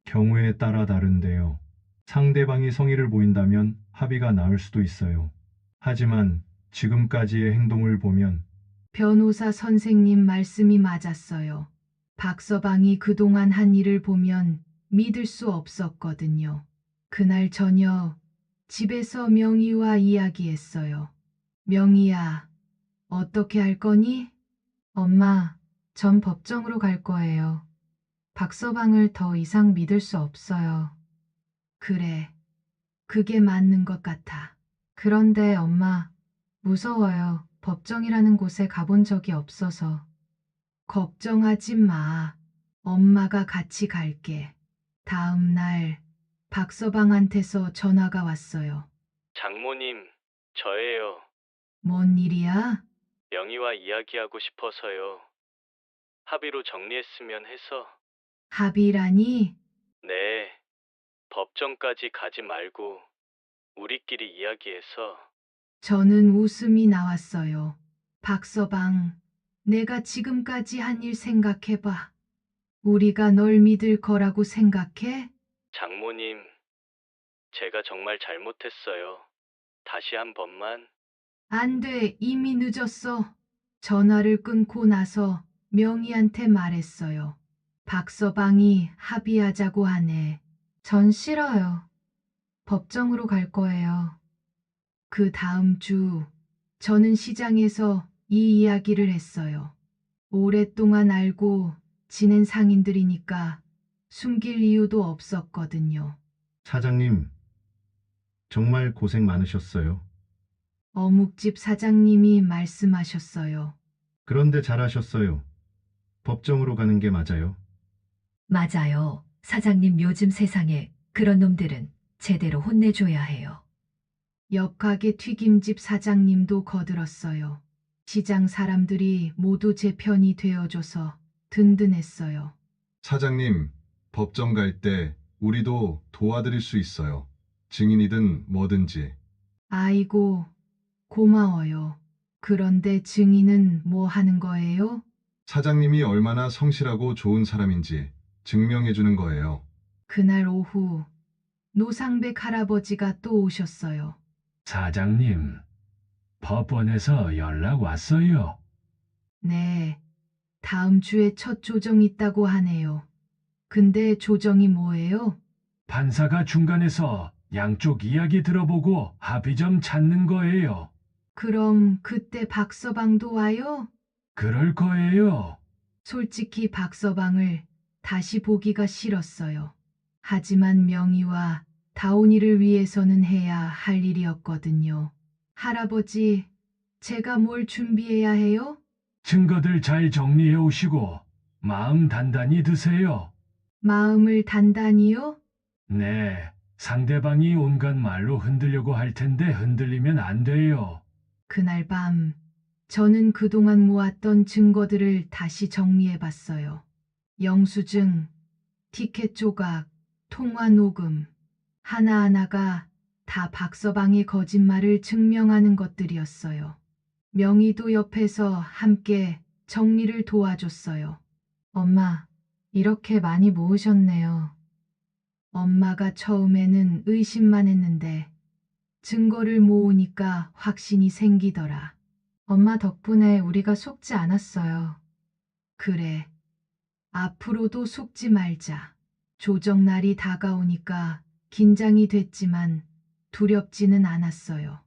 경우에 따라 다른데요. 상대방이 성의를 보인다면 합의가 나을 수도 있어요. 하지만 지금까지의 행동을 보면 변호사 선생님 말씀이 맞았어요. 박서방이 그동안 한 일을 보면 믿을 수 없었거든요. 그날 저녁 집에서 명희와 이야기했어요. 명희야, 어떻게 할 거니? 엄마, 전 법정으로 갈 거예요. 박서방을 더 이상 믿을 수 없어요. 그래, 그게 맞는 것 같아. 그런데 엄마, 무서워요. 법정이라는 곳에 가본 적이 없어서. 걱정하지 마. 엄마가 같이 갈게. 다음 날 박서방한테서 전화가 왔어요. 장모님, 저예요. 뭔 일이야? 명희와 이야기하고 싶어서요. 합의로 정리했으면 해서. 합의라니? 네, 법정까지 가지 말고 우리끼리 이야기해서. 저는 웃음이 나왔어요. 박서방, 내가 지금까지 한 일 생각해봐. 우리가 널 믿을 거라고 생각해? 장모님, 제가 정말 잘못했어요. 다시 한 번만. 안 돼, 이미 늦었어. 전화를 끊고 나서 명희한테 말했어요. 박서방이 합의하자고 하네. 전 싫어요. 법정으로 갈 거예요. 그 다음 주 저는 시장에서 이 이야기를 했어요. 오랫동안 알고 지낸 상인들이니까 숨길 이유도 없었거든요. 사장님, 정말 고생 많으셨어요. 어묵집 사장님이 말씀하셨어요. 그런데 잘하셨어요. 법정으로 가는 게 맞아요. 맞아요. 사장님 요즘 세상에 그런 놈들은 제대로 혼내줘야 해요. 옆 가게 튀김집 사장님도 거들었어요. 시장 사람들이 모두 제 편이 되어줘서 든든했어요. 사장님, 법정 갈 때 우리도 도와드릴 수 있어요. 증인이든 뭐든지. 아이고, 고마워요. 그런데 증인은 뭐 하는 거예요? 사장님이 얼마나 성실하고 좋은 사람인지 증명해 주는 거예요. 그날 오후 노상백 할아버지가 또 오셨어요. 사장님, 법원에서 연락 왔어요. 네, 다음 주에 첫 조정 있다고 하네요. 근데 조정이 뭐예요? 판사가 중간에서 양쪽 이야기 들어보고 합의 점 찾는 거예요. 그럼 그때 박서방도 와요? 그럴 거예요. 솔직히 박서방을 다시 보기가 싫었어요. 하지만 명희와 다온이를 위해서는 해야 할 일이었거든요. 할아버지, 제가 뭘 준비해야 해요? 증거들 잘 정리해 오시고 마음 단단히 드세요. 마음을 단단히요? 네, 상대방이 온갖 말로 흔들려고 할 텐데 흔들리면 안 돼요. 그날 밤 저는 그동안 모았던 증거들을 다시 정리해 봤어요. 영수증, 티켓 조각, 통화 녹음, 하나하나가 다 박서방의 거짓말을 증명하는 것들이었어요. 명희도 옆에서 함께 정리를 도와줬어요. 엄마, 이렇게 많이 모으셨네요. 엄마가 처음에는 의심만 했는데 증거를 모으니까 확신이 생기더라. 엄마 덕분에 우리가 속지 않았어요. 그래. 앞으로도 속지 말자. 조정날이 다가오니까 긴장이 됐지만 두렵지는 않았어요.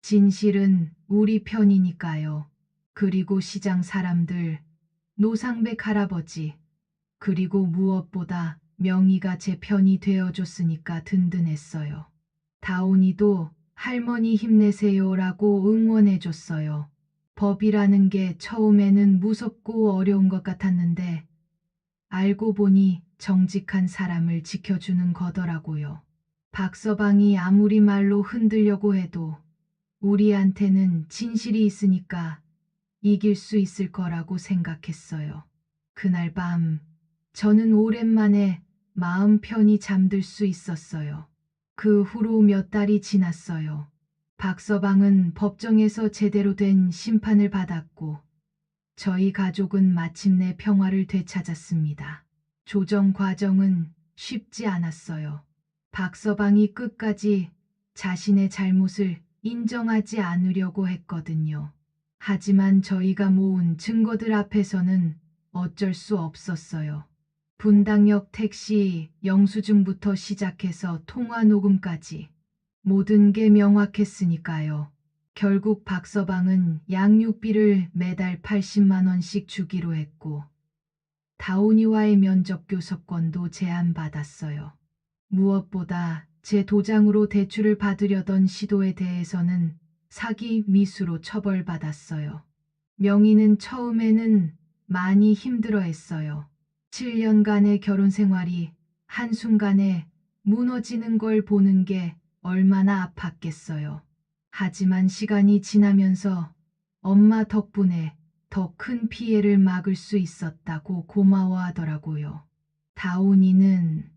진실은 우리 편이니까요. 그리고 시장 사람들, 노상백 할아버지, 그리고 무엇보다 명희가 제 편이 되어줬으니까 든든했어요. 다온이도 할머니 힘내세요라고 응원해줬어요. 법이라는 게 처음에는 무섭고 어려운 것 같았는데 알고 보니 정직한 사람을 지켜주는 거더라고요. 박서방이 아무리 말로 흔들려고 해도 우리한테는 진실이 있으니까 이길 수 있을 거라고 생각했어요. 그날 밤 저는 오랜만에 마음 편히 잠들 수 있었어요. 그 후로 몇 달이 지났어요. 박서방은 법정에서 제대로 된 심판을 받았고 저희 가족은 마침내 평화를 되찾았습니다. 조정 과정은 쉽지 않았어요. 박서방이 끝까지 자신의 잘못을 인정하지 않으려고 했거든요. 하지만 저희가 모은 증거들 앞에서는 어쩔 수 없었어요. 분당역 택시 영수증부터 시작해서 통화 녹음까지 모든 게 명확했으니까요. 결국 박서방은 양육비를 매달 80만 원씩 주기로 했고 다온이와의 면접 교섭권도 제한받았어요. 무엇보다 제 도장으로 대출을 받으려던 시도에 대해서는 사기 미수로 처벌받았어요. 명희는 처음에는 많이 힘들어했어요. 7년간의 결혼 생활이 한순간에 무너지는 걸 보는 게 얼마나 아팠겠어요. 하지만 시간이 지나면서 엄마 덕분에 더 큰 피해를 막을 수 있었다고 고마워하더라고요. 다온이는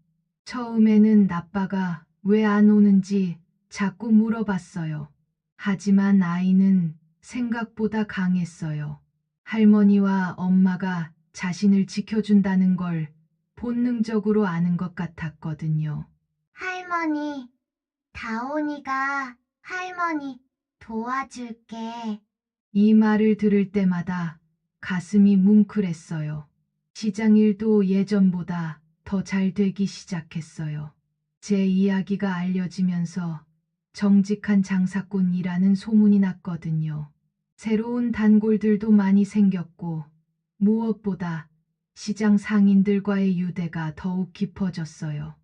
처음에는 아빠가 왜 안 오는지 자꾸 물어봤어요. 하지만 아이는 생각보다 강했어요. 할머니와 엄마가 자신을 지켜준다는 걸 본능적으로 아는 것 같았거든요. 할머니, 다온이가 할머니 도와줄게. 이 말을 들을 때마다 가슴이 뭉클했어요. 시장 일도 예전보다 더 잘 되기 시작했어요. 제 이야기가 알려지면서 정직한 장사꾼이라는 소문이 났거든요. 새로운 단골들도 많이 생겼고 무엇보다 시장 상인들과의 유대가 더욱 깊어졌어요.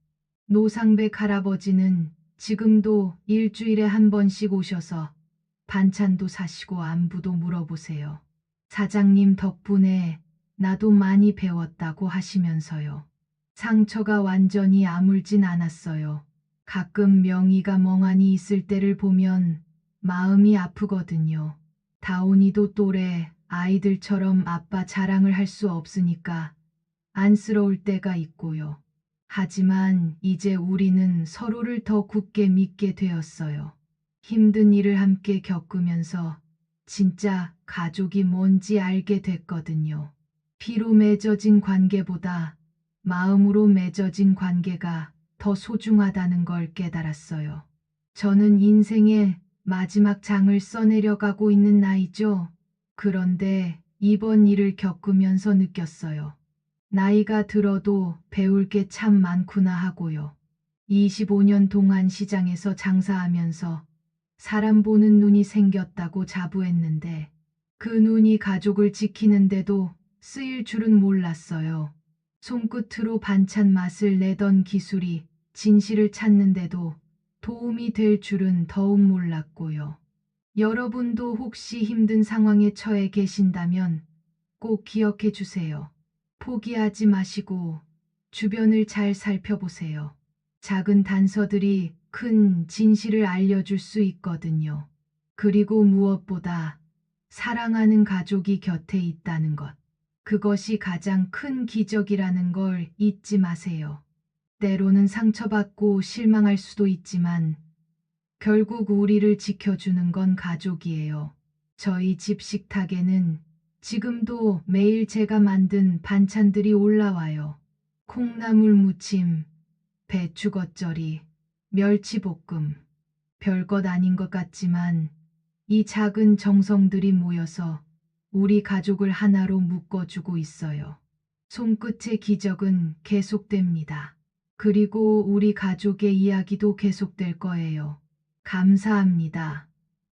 노상백 할아버지는 지금도 일주일에 한 번씩 오셔서 반찬도 사시고 안부도 물어보세요. 사장님 덕분에 나도 많이 배웠다고 하시면서요. 상처가 완전히 아물진 않았어요. 가끔 명희가 멍하니 있을 때를 보면 마음이 아프거든요. 다온이도 또래 아이들처럼 아빠 자랑을 할 수 없으니까 안쓰러울 때가 있고요. 하지만 이제 우리는 서로를 더 굳게 믿게 되었어요. 힘든 일을 함께 겪으면서 진짜 가족이 뭔지 알게 됐거든요. 피로 맺어진 관계보다 마음으로 맺어진 관계가 더 소중하다는 걸 깨달았어요. 저는 인생의 마지막 장을 써내려가고 있는 나이죠. 그런데 이번 일을 겪으면서 느꼈어요. 나이가 들어도 배울 게 참 많구나 하고요. 25년 동안 시장에서 장사하면서 사람 보는 눈이 생겼다고 자부했는데 그 눈이 가족을 지키는데도 쓰일 줄은 몰랐어요. 손끝으로 반찬 맛을 내던 기술이 진실을 찾는데도 도움이 될 줄은 더욱 몰랐고요. 여러분도 혹시 힘든 상황에 처해 계신다면 꼭 기억해 주세요. 포기하지 마시고 주변을 잘 살펴보세요. 작은 단서들이 큰 진실을 알려줄 수 있거든요. 그리고 무엇보다 사랑하는 가족이 곁에 있다는 것. 그것이 가장 큰 기적이라는 걸 잊지 마세요. 때로는 상처받고 실망할 수도 있지만 결국 우리를 지켜주는 건 가족이에요. 저희 집 식탁에는 지금도 매일 제가 만든 반찬들이 올라와요. 콩나물 무침, 배추 겉절이, 멸치볶음. 별것 아닌 것 같지만 이 작은 정성들이 모여서 우리 가족을 하나로 묶어주고 있어요. 손끝의 기적은 계속됩니다. 그리고 우리 가족의 이야기도 계속될 거예요. 감사합니다.